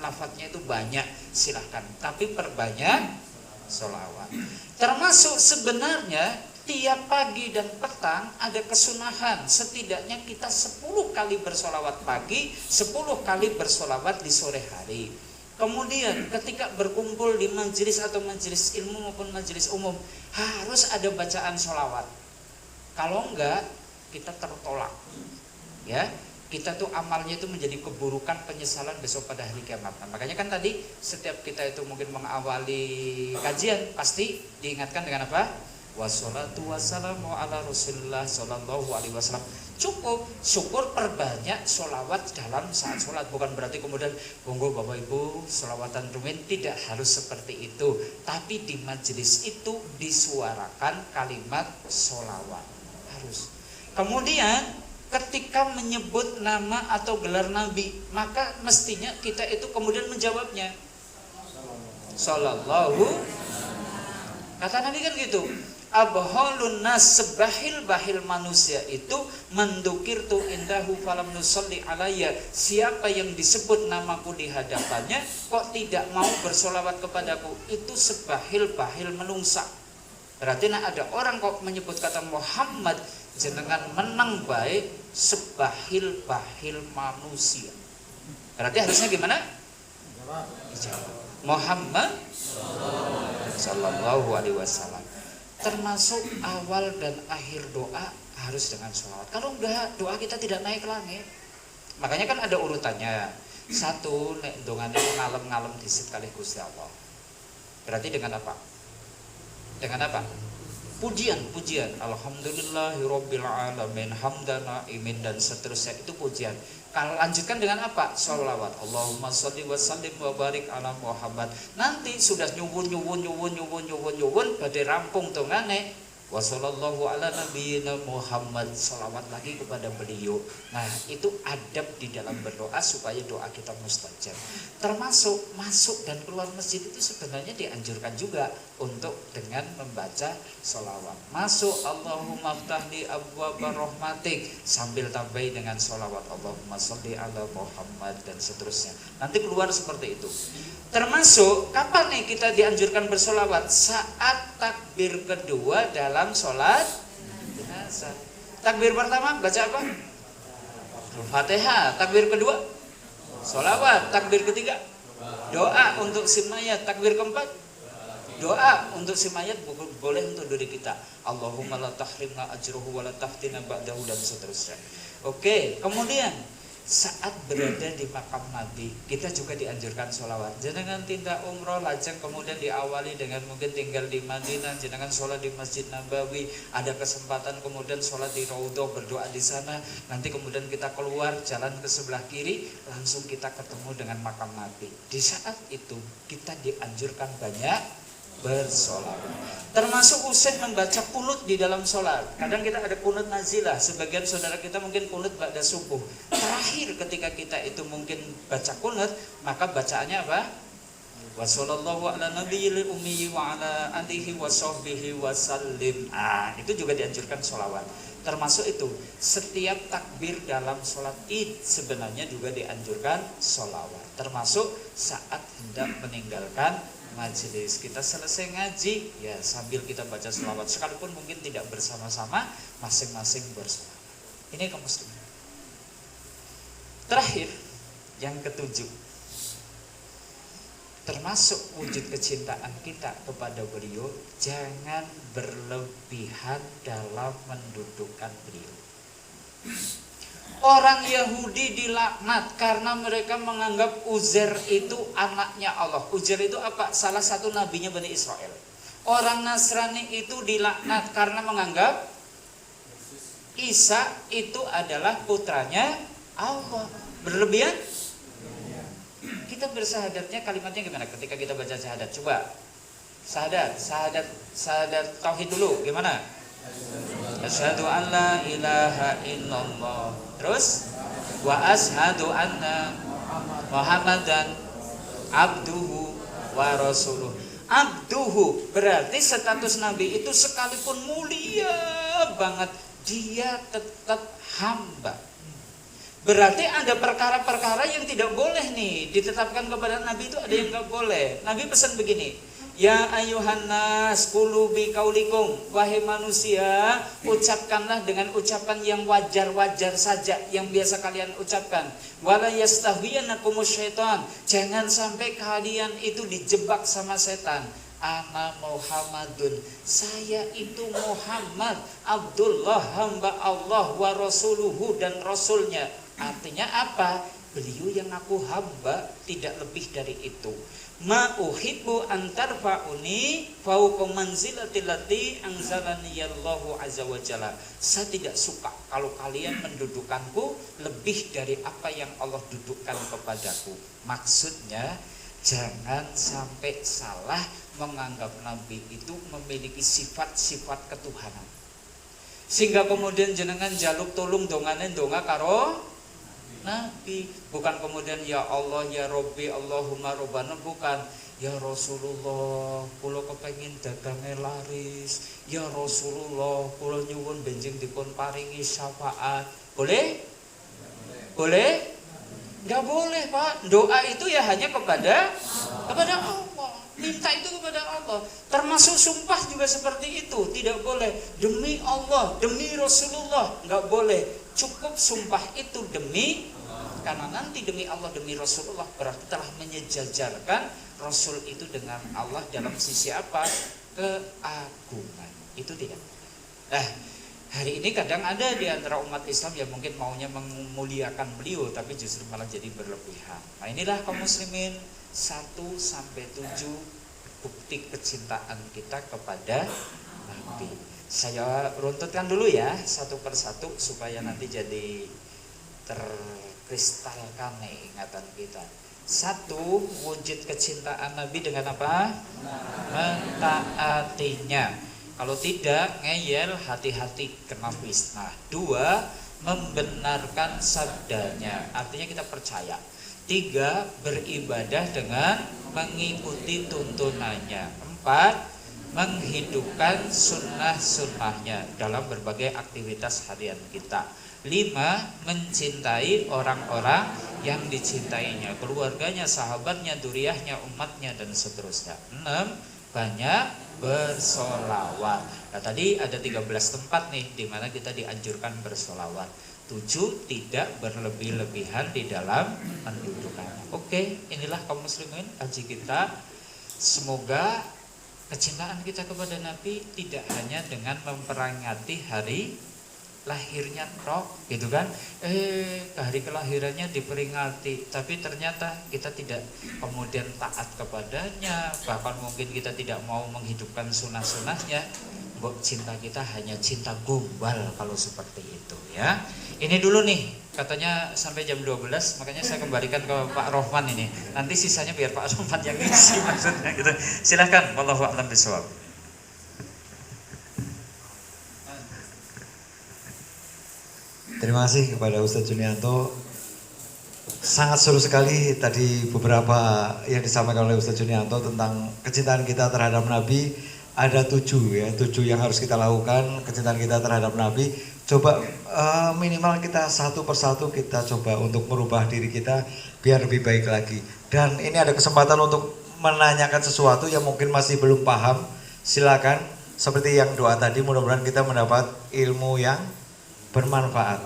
lafadznya itu banyak, silahkan. Tapi perbanyak solawat. Termasuk sebenarnya tiap pagi dan petang ada kesunahan, setidaknya kita 10 kali bersolawat pagi, 10 kali bersolawat di sore hari. Kemudian ketika berkumpul di majelis atau majelis ilmu maupun majelis umum, harus ada bacaan solawat. Kalau enggak, kita tertolak. Ya, kita tuh amalnya itu menjadi keburukan, penyesalan besok pada hari kiamat. Nah, makanya kan tadi setiap kita itu mungkin mengawali kajian pasti diingatkan dengan apa? Wassalatu wassalamu ala Rasulillah sallallahu alaihi wasallam. Cukup syukur perbanyak solawat dalam saat sholat. Bukan berarti kemudian monggo Bapak Ibu solawatan rumin, tidak harus seperti itu. Tapi di majelis itu disuarakan kalimat solawat, harus. Kemudian ketika menyebut nama atau gelar Nabi, maka mestinya kita itu kemudian menjawabnya sallallahu. Kata Nabi kan gitu, abholun nas, sebahil-bahil manusia itu mendukir tu indahu falam nusalli alayya. Siapa yang disebut namaku di hadapannya kok tidak mau bersolawat kepadaku, itu sebahil-bahil menungsa. Berarti ada orang kok menyebut kata Muhammad, jenengan menang baik sebahil-bahil manusia. Berarti harusnya gimana? Muhammad sallallahu alaihi wasallam. Termasuk awal dan akhir doa harus dengan sholawat. Kalau enggak, doa kita tidak naik ke langit. Makanya kan ada urutannya. Satu, nek dongane ngalem-ngalem disit kalih Gusti Allah. Berarti dengan apa? Dengan apa? Pujian. Alhamdulillahirabbil alamin, hamdana imin dan seterusnya, itu pujian. Kalau lanjutkan dengan apa? Sholawat. Allahumma sholli wa sallim wa barik ala Muhammad. Nanti sudah nyuwun pada rampung tongane wa sallallahu ala nabiyyina Muhammad, sholawat lagi kepada beliau. Nah, itu adab di dalam berdoa supaya doa kita mustajab. Termasuk masuk dan keluar masjid itu sebenarnya dianjurkan juga untuk dengan membaca sholawat. Masuk Allahumma ftahli abwaba rahmatik, sambil tambahi dengan sholawat Allahumma sholli ala Muhammad dan seterusnya. Nanti keluar seperti itu. Termasuk kapan nih kita dianjurkan bersolawat? Saat takbir kedua dalam sholat jenazah. Takbir pertama baca apa? Al-Fatihah. Takbir kedua sholawat. Takbir ketiga doa untuk si mayat. Takbir keempat doa untuk si mayat, boleh untuk diri kita. Allahumma la tahrimna ajruhu wa la taftina ba'dahu dan seterusnya. Oke, kemudian saat berada di makam Nabi, kita juga dianjurkan sholawat. Jangan tindak umroh lajeng kemudian diawali dengan mungkin tinggal di Madinah, jangan sholat di Masjid Nabawi, ada kesempatan kemudian sholat di Raudhah, berdoa di sana. Nanti kemudian kita keluar jalan ke sebelah kiri, langsung kita ketemu dengan makam Nabi. Di saat itu kita dianjurkan banyak bersolawat. Termasuk usai membaca kunut di dalam sholat. Kadang kita ada kunut nazilah, sebagian saudara kita mungkin kunut ba'da subuh. Terakhir ketika kita itu mungkin baca kunut, maka bacaannya apa? Wa sallallahu ala nabiyil ummi wa ala alihi wa sahbihi wa sallim. Itu juga dianjurkan sholawat. Termasuk itu, setiap takbir dalam sholat id sebenarnya juga dianjurkan sholawat. Termasuk saat hendak meninggalkan majelis, kita selesai ngaji, ya sambil kita baca sholawat. Sekalipun mungkin tidak bersama-sama, masing-masing bersholawat. Ini kaum muslimin. Terakhir, yang ketujuh, termasuk wujud kecintaan kita kepada beliau, jangan berlebihan dalam mendudukkan beliau. Orang Yahudi dilaknat karena mereka menganggap Uzair itu anaknya Allah. Uzair itu apa? Salah satu nabinya Bani Israel. Orang Nasrani itu dilaknat karena menganggap Isa itu adalah putranya Allah. Berlebihan? Kita bersahadatnya kalimatnya gimana ketika kita baca syahadat? Coba. Syahadat tauhid dulu. Gimana? Asyhadu an la ilaha illallah. Terus wa asyhadu anna Muhammadan abduhu wa rasuluh. Abduhu berarti status nabi itu sekalipun mulia banget, dia tetap hamba. Berarti ada perkara-perkara yang tidak boleh nih ditetapkan kepada Nabi, itu ada yang nggak boleh. Nabi pesan begini, ya ayuhan nas qulu bi qaulikum, wahai manusia, ucapkanlah dengan ucapan yang wajar-wajar saja, yang biasa kalian ucapkan. Wala yastahwiyanakumus syaitan, jangan sampai kalian itu dijebak sama setan. Ana Muhammadun, saya itu Muhammad, Abdullah, hamba Allah, wa rasuluhu, dan rasulnya. Artinya apa? Beliau yang aku hamba, tidak lebih dari itu. Ma uhibbu an tarfa'uni fawqa manzilati allati anzalani Allahu azza wa jalla. Saya tidak suka kalau kalian mendudukanku lebih dari apa yang Allah dudukkan kepadaku. Maksudnya jangan sampai salah menganggap Nabi itu memiliki sifat-sifat ketuhanan, sehingga kemudian jenengan jaluk tolong donganen donga karo Nabi, bukan kemudian ya Allah ya Robbi Allahumma Robbana, bukan. Ya Rasulullah, kula kepengin dagange laris. Ya Rasulullah, kula nyuwun benjing dipun paringi syafaat. Boleh? Boleh? Enggak boleh, Pak. Doa itu ya hanya kepada Allah. Minta itu kepada Allah. Termasuk sumpah juga seperti itu, tidak boleh. Demi Allah, demi Rasulullah, enggak boleh. Cukup sumpah itu demi, karena nanti demi Allah, demi Rasulullah berarti telah menyejajarkan Rasul itu dengan Allah dalam sisi apa? Keagungan. Itu tidak. Nah, hari ini kadang ada di antara umat Islam yang mungkin maunya memuliakan beliau, tapi justru malah jadi berlebihan. Nah, inilah kaum muslimin 1-7 bukti kecintaan kita kepada Nabi. Saya runtutkan dulu ya satu persatu supaya nanti jadi terkristalkan ingatan kita. 1, wujud kecintaan Nabi dengan apa? Mentaatinya. Kalau tidak, ngeyel, hati-hati kena fitnah. 2, membenarkan sabdanya, artinya kita percaya. 3, beribadah dengan mengikuti tuntunannya. 4, menghidupkan sunnah-sunnahnya dalam berbagai aktivitas harian kita. 5, mencintai orang-orang yang dicintainya, keluarganya, sahabatnya, duriyahnya, umatnya, dan seterusnya. 6, banyak bersolawat. Nah, tadi ada 13 tempat nih di mana kita dianjurkan bersolawat. 7, tidak berlebih-lebihan di dalam mendudukannya. Oke, inilah kaum muslimin kaji kita. Semoga kecintaan kita kepada Nabi tidak hanya dengan memperingati hari lahirnya tok, gitu kan? Hari kelahirannya diperingati, tapi ternyata kita tidak kemudian taat kepadanya, bahkan mungkin kita tidak mau menghidupkan sunnah-sunnahnya. Cinta kita hanya cinta gombal kalau seperti itu ya. Ini dulu nih, katanya sampai jam 12, makanya saya kembalikan ke Pak Rohman ini. Nanti sisanya biar Pak Rohman yang ngisi maksudnya gitu. Silahkan, wallahu a'lam bishawab. Terima kasih kepada Ustadz Junianto. Sangat seru sekali tadi beberapa yang disampaikan oleh Ustadz Junianto tentang kecintaan kita terhadap Nabi. Ada 7 ya, 7 yang harus kita lakukan kecintaan kita terhadap Nabi. Coba minimal kita satu persatu kita coba untuk merubah diri kita biar lebih baik lagi. Dan ini ada kesempatan untuk menanyakan sesuatu yang mungkin masih belum paham. Silakan, seperti yang doa tadi, mudah-mudahan kita mendapat ilmu yang bermanfaat.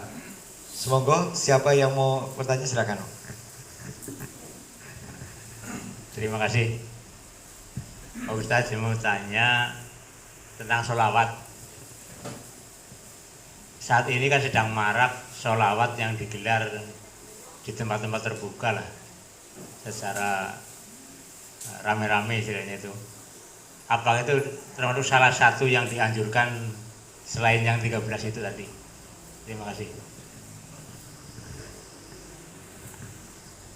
Semoga siapa yang mau bertanya silakan. Terima kasih. Pak Ustadz, saya mau tanya tentang sholawat. Saat ini kan sedang marak sholawat yang digelar di tempat-tempat terbuka lah, secara rame-rame istilahnya itu. Apakah itu termasuk salah satu yang dianjurkan selain yang 13 itu tadi? Terima kasih.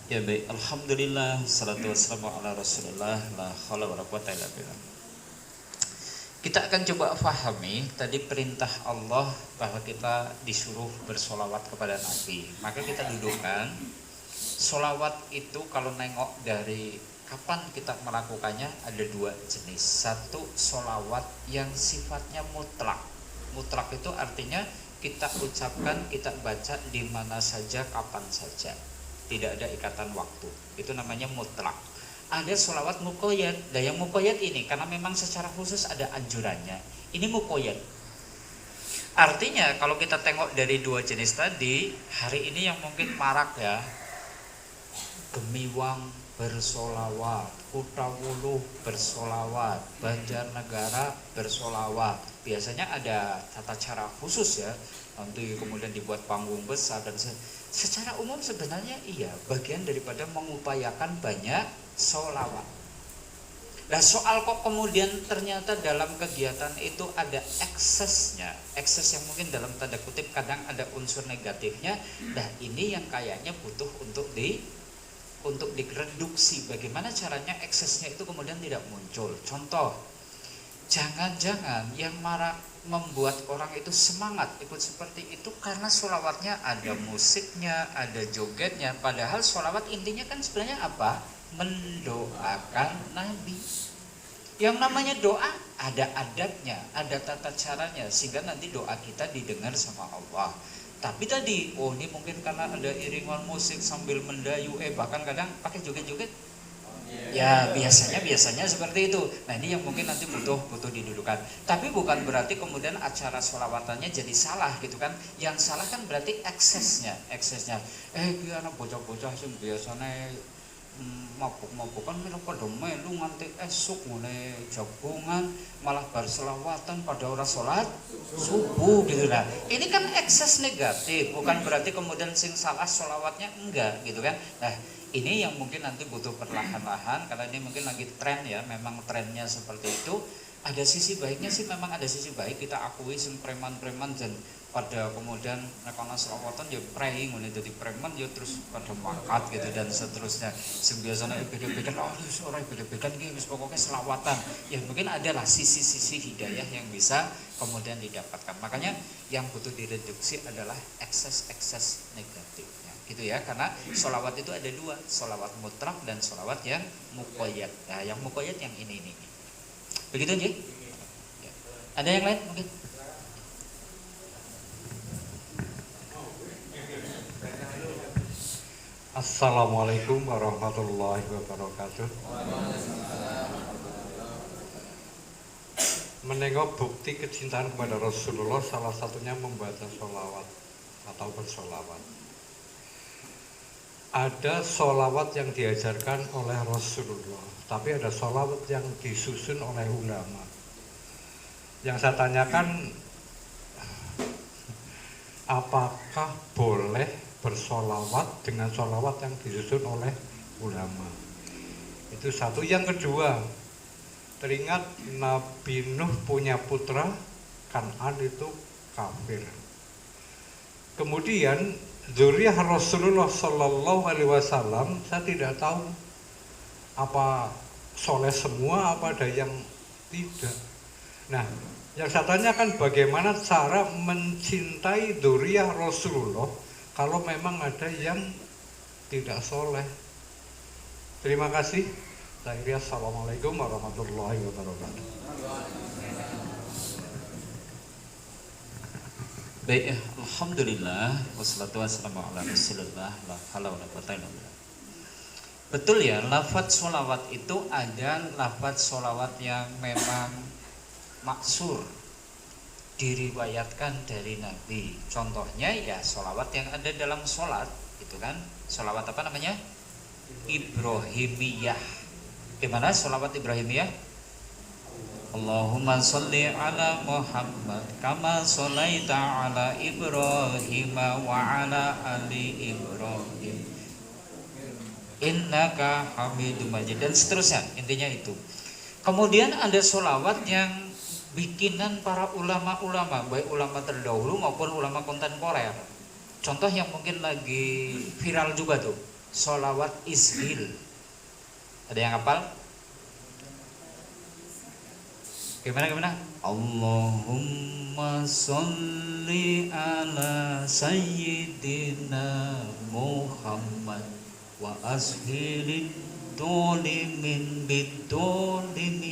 Ya baik, alhamdulillah, salatu wassalamu ala Rasulullah, la haula wala quwata illa billah. Kita akan coba fahami tadi perintah Allah bahwa kita disuruh bersolawat kepada Nabi. Maka kita dudukkan, solawat itu kalau nengok dari kapan kita melakukannya ada dua jenis. Satu, solawat yang sifatnya mutlak. Mutlak itu artinya kita ucapkan, kita baca di mana saja, kapan saja. Tidak ada ikatan waktu. Itu namanya mutlak. Ada sholawat muqayyad. Nah yang muqayyad ini karena memang secara khusus ada anjurannya. Ini muqayyad. Artinya kalau kita tengok dari dua jenis tadi, hari ini yang mungkin marak ya, Gemiwang bersolawat, Kutawuluh bersolawat, Banjarnegara bersolawat. Biasanya ada tata cara khusus ya, nanti kemudian dibuat panggung besar dan secara umum sebenarnya iya bagian daripada mengupayakan banyak sholawat. Nah soal kok kemudian ternyata dalam kegiatan itu ada eksesnya, ekses yang mungkin dalam tanda kutip kadang ada unsur negatifnya. Nah ini yang kayaknya butuh untuk direduksi. Bagaimana caranya eksesnya itu kemudian tidak muncul. Contoh, jangan-jangan yang marak membuat orang itu semangat ikut seperti itu karena sholawatnya ada musiknya, ada jogetnya. Padahal sholawat intinya kan sebenarnya apa? Mendoakan Nabi. Yang namanya doa ada adabnya, ada tata caranya, sehingga nanti doa kita didengar sama Allah. Tapi tadi, oh ini mungkin karena ada iringan musik sambil mendayu, bahkan kadang pakai joget-joget. Ya biasanya seperti itu. Nah ini yang mungkin nanti butuh didudukan. Tapi bukan berarti kemudian acara sholawatannya jadi salah gitu kan. Yang salah kan berarti eksesnya. Iki anak bocah-bocah sing biasanya mabuk-mabukan melu padha melu nganti esuk ngene jagongan malah bar selawatan pada ora salat subuh gitu. Nah ini kan ekses negatif, bukan berarti kemudian sing salah sholawatnya enggak gitu kan. Nah ini yang mungkin nanti butuh perlahan-lahan karena ini mungkin lagi tren ya, memang trennya seperti itu. Ada sisi baiknya sih, memang ada sisi baik, kita akui sing preman-preman dan pada kemudian nekana selawatan ya praying ngene dadi preman ya terus pada makat gitu dan seterusnya. Sing biasanya beda-beda ora beda-beda iki wis pokoke selawatan. Ya mungkin adalah sisi-sisi hidayah yang bisa kemudian didapatkan. Makanya yang butuh direduksi adalah ekses-ekses negatifnya. Gitu ya, karena sholawat itu ada dua, sholawat mutlak dan sholawat yang muqayyad. Nah, yang muqayyad yang ini. Begitu aja. Ya. Ada yang lain mungkin? Assalamualaikum warahmatullahi wabarakatuh. Menengok bukti kecintaan kepada Rasulullah, salah satunya membaca sholawat atau bersolawat. Ada sholawat yang diajarkan oleh Rasulullah, tapi ada sholawat yang disusun oleh ulama. Yang saya tanyakan, apakah boleh bersolawat dengan sholawat yang disusun oleh ulama? Itu satu. Yang kedua, teringat Nabi Nuh punya putra Kan'an itu kafir. Kemudian zuriyah Rasulullah Sallallahu Alaihi Wasallam, saya tidak tahu apa soleh semua, apa ada yang tidak. Nah, yang saya tanyakan bagaimana cara mencintai zuriyah Rasulullah kalau memang ada yang tidak soleh. Terima kasih. Assalamualaikum warahmatullahi wabarakatuh. Baik, alhamdulillah wassalatu wassalamu ala Rasulillah la haula wala quwwata illa billah. Betul ya, lafadz sholawat itu ada lafadz sholawat yang memang maksur, diriwayatkan dari Nabi. Contohnya ya sholawat yang ada dalam sholat, itu kan sholawat apa namanya? Ibrahimiyah. Gimana sholawat Ibrahimiyah? Allahumma sholli ala Muhammad kama sholaita ala Ibrahim wa ala ali Ibrahim innaka hamidum majid, dan seterusnya. Intinya itu. Kemudian ada sholawat yang bikinan para ulama-ulama, baik ulama terdahulu maupun ulama kontemporer. Contoh yang mungkin lagi viral juga tuh, sholawat ishil. Ada yang hafal? Gimana? Allahumma sholli ala sayyidina Muhammad wa ashilid dolimin bidolimin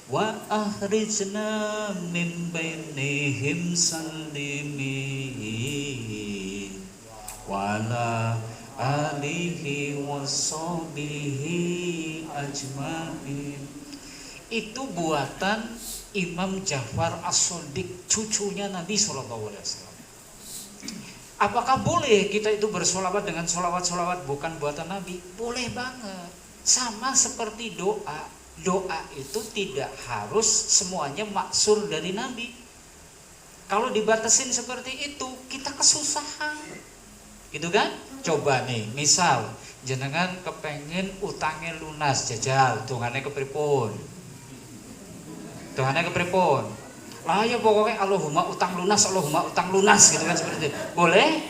wa akhrijna min bainihim salimin wa ala alihi wa sahbihi ajmain. Itu buatan Imam Ja'far As-Shadiq, cucunya Nabi SAW. Apakah boleh kita itu bersolawat dengan solawat-solawat bukan buatan Nabi? Boleh banget. Sama seperti doa. Doa itu tidak harus semuanya maksur dari Nabi. Kalau dibatasin seperti itu, kita kesusahan. Gitu kan? Coba nih, misal jenengan kepengen utangnya lunas, jajal, tungannya kepripun? Tuhannya kepripun? Lah ya pokoknya Allahumma utang lunas gitu kan, seperti itu. Boleh?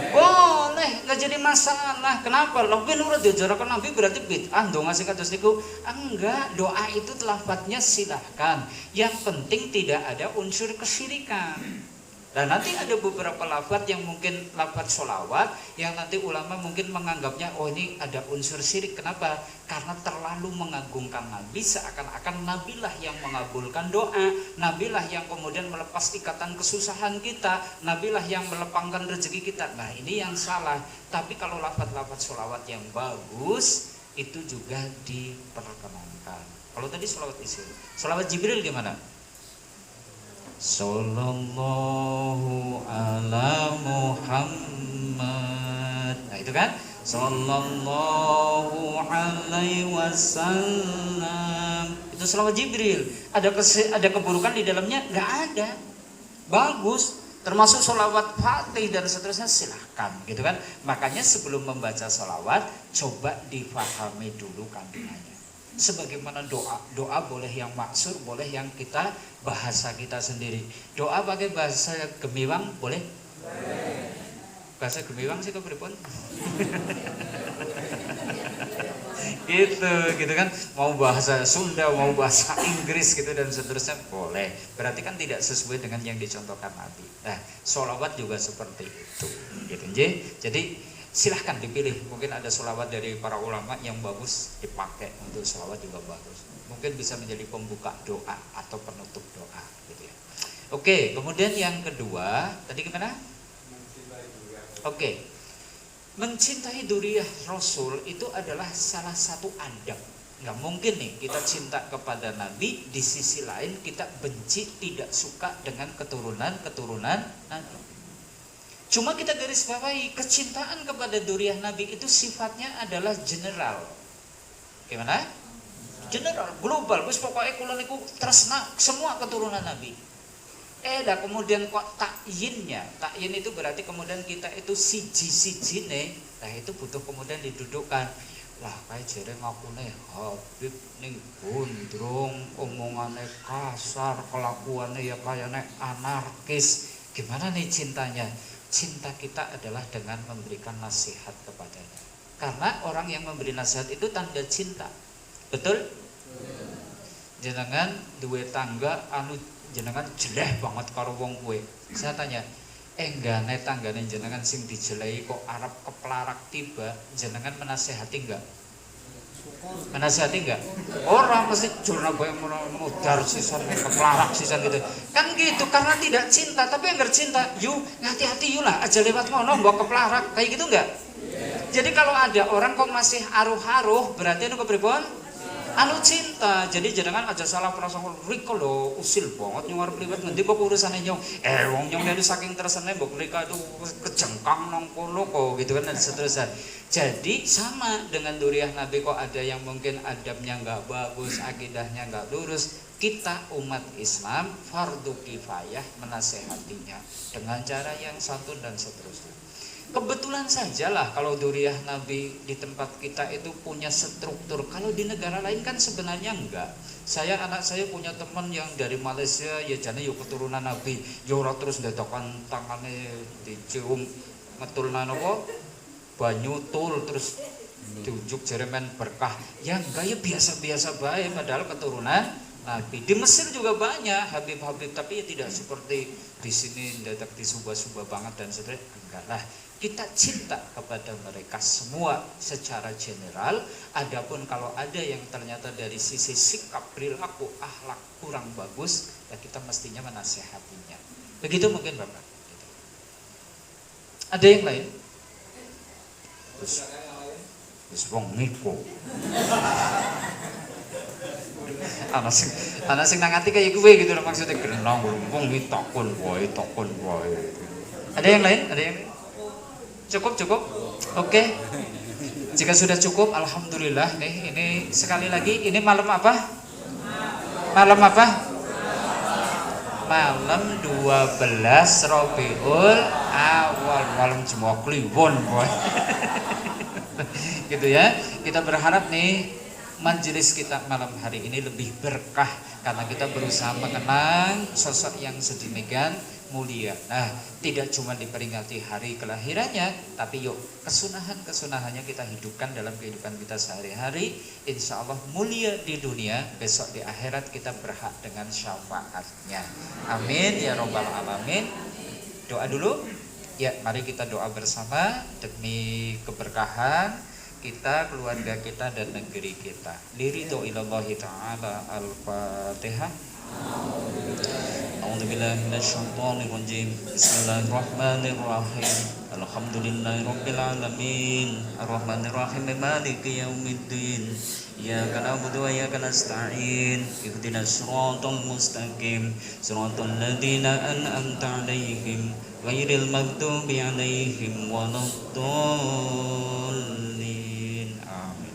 Boleh, nggak jadi masalah. Kenapa? Lebih nurut diajarkan Nabi berarti bid'ah dong ngasih kados niku. Enggak, doa itu lafadznya silahkan. Yang penting tidak ada unsur kesyirikan. Dan nanti ada beberapa lafadz yang mungkin lafadz sholawat yang nanti ulama mungkin menganggapnya oh ini ada unsur syirik. Kenapa? Karena terlalu mengagungkan Nabi, seakan-akan Nabilah yang mengabulkan doa, Nabilah yang kemudian melepas ikatan kesusahan kita, Nabilah yang melepangkan rezeki kita. Nah ini yang salah. Tapi kalau lafadz-lafadz sholawat yang bagus itu juga diperkenankan. Kalau tadi sholawat isim, sholawat Jibril gimana? Sallallahu ala Muhammad. Nah itu kan Sallallahu alaihi wasallam. Itu sholawat Jibril. Ada keburukan di dalamnya? Nggak ada. Bagus. Termasuk sholawat Fatih dan seterusnya, silahkan gitu kan. Makanya sebelum membaca sholawat coba difahami dulu kandungannya. Sebagaimana doa boleh yang maksur, boleh yang kita bahasa kita sendiri. Doa pakai bahasa Gemiwang boleh? Bahasa Gemiwang sih kepripun? gitu kan, mau bahasa Sunda, mau bahasa Inggris gitu dan seterusnya boleh. Berarti kan tidak sesuai dengan yang dicontohkan Nabi. Nah, sholawat juga seperti itu gitu. Jadi silahkan dipilih, mungkin ada sholawat dari para ulama yang bagus dipakai untuk sholawat juga bagus, mungkin bisa menjadi pembuka doa atau penutup doa gitu ya. Oke, kemudian yang kedua tadi gimana? Oke, mencintai dzurriyyah Rasul itu adalah salah satu adab. Nggak mungkin nih kita cinta kepada Nabi, di sisi lain kita benci, tidak suka dengan keturunan Nabi. Cuma kita garis bawahi, kecintaan kepada dzurriyyah Nabi itu sifatnya adalah general. Gimana? General, global. Wis pokoknya kula niku tresna semua keturunan Nabi. Dah kemudian kok takyin itu berarti kemudian kita itu siji-sijine. Nah itu butuh kemudian didudukkan. Lah kayak jere ngakune Habib ning gondrong, omongane kasar, kelakuannya ya kayaknya anarkis. Gimana nih cintanya? Cinta kita adalah dengan memberikan nasihat kepadanya. Karena orang yang memberi nasihat itu tanda cinta. Betul? Jenengan duwe tangga anu jenengan jeleh banget karo wong kuwe. Saya tanya, enggane tanggane jenengan sing dijelehi kok arep keplarak tiba, jenengan menasehati enggak? Menasihati enggak? Orang mesti jurna boy mudar sisan, kepelarak sisan gitu. Kan gitu karena tidak cinta, tapi yang cinta, yuk hati-hati yuk lah, aja lewat ngono mbok kepelarak, kayak gitu enggak? Jadi kalau ada orang kok masih aruh-aruh, berarti anu kepripun? Anu cinta. Jadi jangan aja salah prasangka riko lho usil banget nyuwar priwet ngendi kok urusane nyong. Wong nyong dari saking tresene mbok mereka itu kejengkang nang kono kok gitu kan dan seterusnya. Jadi sama dengan duriah Nabi kok ada yang mungkin adabnya enggak bagus, akidahnya enggak lurus. Kita umat Islam fardu kifayah menasehatinya dengan cara yang santun dan seterusnya. Kebetulan sajalah kalau duriah Nabi di tempat kita itu punya struktur. Kalau di negara lain kan sebenarnya enggak. Anak saya punya teman yang dari Malaysia, ya jane yo keturunan Nabi. Yo ora terus ndadakan tangane dicium ngetulna napa? Banyu tul terus diujuk jeremen berkah. Ya enggak, ya biasa-biasa bae padahal keturunan Nabi. Di Mesir juga banyak Habib-habib, tapi ya tidak seperti di sini ndadak disubah-subah banget dan seterusnya. Enggak lah. Kita cinta kepada mereka semua secara general. Adapun kalau ada yang ternyata dari sisi sikap, perilaku, akhlak kurang bagus, ya kita mestinya menasehatinya. Begitu mungkin Bapak. Ada yang lain? Terus wong niku. Ana sing nang ati kaya kowe gitu loh maksudnya genong wong iki takon wae. Ada yang lain? Ada yang lain? Cukup? Oke. Jika sudah cukup, alhamdulillah nih. Ini sekali lagi, ini malam apa? Malam apa? Malam 12 Rabiul Awal, malam Jumat Kliwon, boy. Gitu ya. Kita berharap nih majelis kita malam hari ini lebih berkah karena kita berusaha mengenang sosok yang sedemikian mulia. Nah, tidak cuma diperingati hari kelahirannya, tapi yuk kesunahan-kesunahannya kita hidupkan dalam kehidupan kita sehari-hari. Insya Allah mulia di dunia, besok di akhirat kita berhak dengan syafaatnya. Amin ya robbal alamin. Doa dulu. Ya, mari kita doa bersama demi keberkahan kita, keluarga kita dan negeri kita. Liridho ilallahi ta'ala. Al-Fatihah. A'udzubillahi minasyaitonir rajim. Bismillahirrahmanirrahim. Alhamdulillahirabbil alamin. Arrahmanir rahim. Maliki yaumiddin. Iyyaka na'budu wa iyyaka nasta'in. Ihdinas siratal mustaqim. Siratal ladzina an'amta 'alaihim ghairil maghdubi 'alaihim waladdallin. Amin.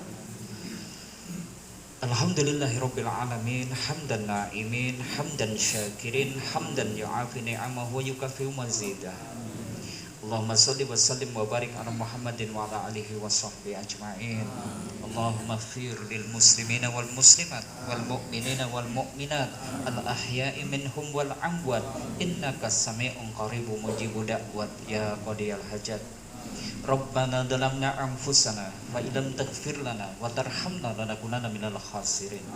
Alhamdulillahirabbil alamin, hamdan na'imin, hamdan syakirin, hamdan yu'afi ni'amahu wa yukafi mazidah. Allahumma shalli wa sallim wa barik ala Muhammadin wa ala alihi wa sahbihi ajma'in. Allahumma ighfir lil muslimina wal muslimat wal mu'minina wal mu'minat al ahya'i minhum wal amwat innaka sami'un qaribun mujibud da'wat ya qadiyal hajat. Rabbana dalamna anfusana wa illam taghfir lana wa tarhamna lanakunanna minal khasirin.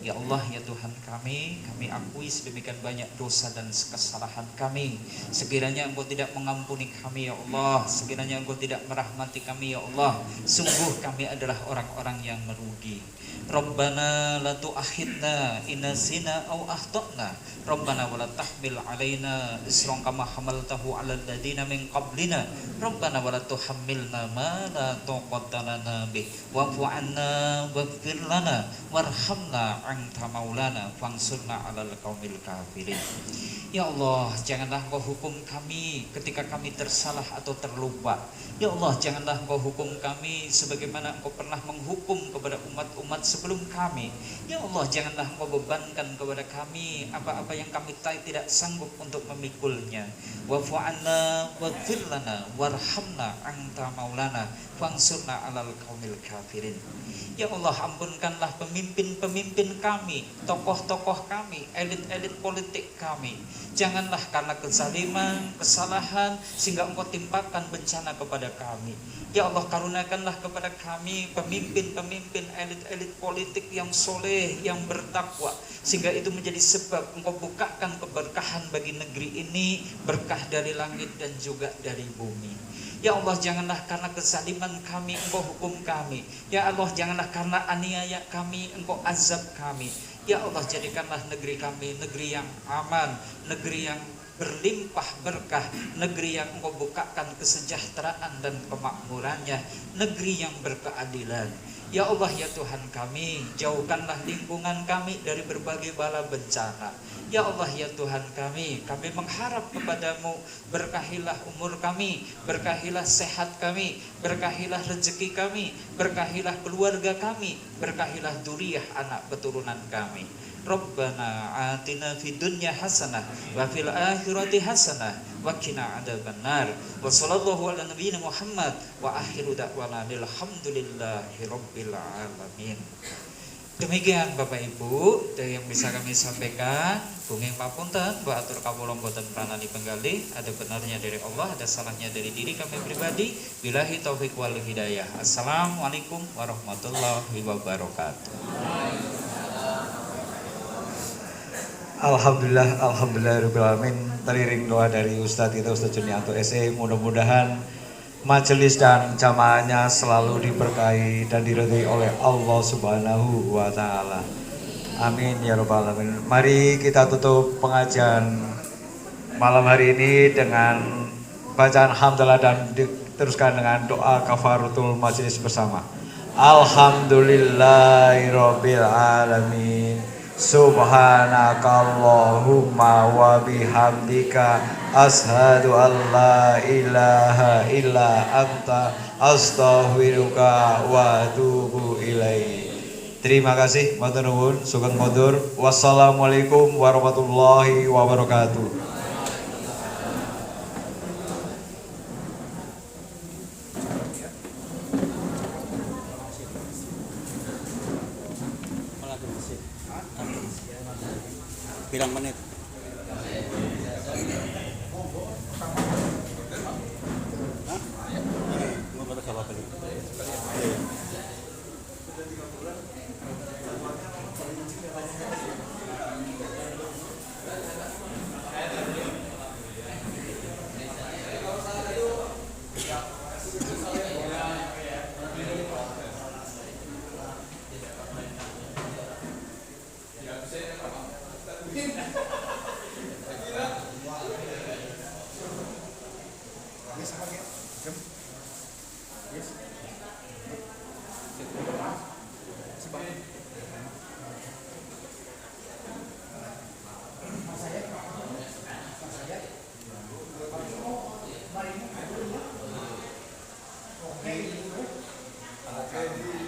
Ya Allah, ya Tuhan kami akui sedemikian banyak dosa dan kesalahan kami. Sekiranya Engkau tidak mengampuni kami ya Allah, sekiranya Engkau tidak merahmati kami ya Allah, sungguh kami adalah orang-orang yang merugi. Rabbana la tu'akhidna in nasina aw akhtana. Rabbana wa la tahmil alaina isran kama hamaltahu 'alal ladina min qablina. Rabbana wa la tuhammilna ma la taqata lana bih wa'fu 'anna waghfir lana warhamna anta maulana fansurna 'alal qaumil kafirin. Ya Allah, janganlah Engkau hukum kami ketika kami tersalah atau terlupa. Ya Allah, janganlah Engkau hukum kami sebagaimana Engkau pernah menghukum kepada umat-umat sebelum kami. Ya Allah, janganlah Engkau bebankan kepada kami apa-apa yang kami tidak sanggup untuk memikulnya. Wa'fu 'anna waghfir lana warhamna anta maulana fansurna 'alal qaumil kafirin. Ya Allah, ampunkanlah pemimpin-pemimpin kami, tokoh-tokoh kami, elit-elit politik kami. Janganlah karena kezaliman, kesalahan sehingga Engkau timpakan bencana kepada kami. Ya Allah, karuniakanlah kepada kami pemimpin-pemimpin, elit-elit politik yang soleh, yang bertakwa, sehingga itu menjadi sebab Engkau bukakan keberkahan bagi negeri ini, berkah dari langit dan juga dari bumi. Ya Allah, janganlah karena kezaliman kami Engkau hukum kami. Ya Allah, janganlah karena aniaya kami Engkau azab kami. Ya Allah, jadikanlah negeri kami negeri yang aman, negeri yang berlimpah berkah, negeri yang Engkau bukakan kesejahteraan dan kemakmurannya, negeri yang berkeadilan. Ya Allah, ya Tuhan kami, jauhkanlah lingkungan kami dari berbagai bala bencana. Ya Allah, ya Tuhan kami mengharap kepadamu, berkahilah umur kami, berkahilah sehat kami, berkahilah rezeki kami, berkahilah keluarga kami, berkahilah dzurriyyah anak keturunan kami. Rabbana atina fid dunya hasanah wa fil akhirati hasanah wa qina adzabannar. Wa sallallahu ala nabiyyina Muhammad wa akhiru da'wana alhamdulillahi rabbil alamin. Demikian Bapak Ibu yang bisa kami sampaikan. Bunging papunten, mbok atur kawula mboten pranani penggalih, ada benarnya dari Allah, ada salahnya dari diri kami pribadi. Billahi taufik wal hidayah. Assalamualaikum warahmatullahi wabarakatuh. Alhamdulillahirrahmanirrahim. Teriring doa dari Ustadz kita, Ustadz Junianto SE. Mudah-mudahan majelis dan jamaahnya selalu diberkahi dan diridhoi oleh Allah Subhanahu wa Ta'ala. Amin ya Rabbal Alamin. Mari kita tutup pengajian malam hari ini dengan bacaan hamdalah dan diteruskan dengan doa kafaratul majelis bersama. Alhamdulillahirabbil alamin. Subhanakallahumma wa bihamdika ashhadu an la ilaha illa anta astaghfiruka wa atubu ilaik. Terima kasih, matur nuwun, sugeng kondur. Wassalamualaikum warahmatullahi wabarakatuh. Bilang menit. Mau pada kabar balik. Oke.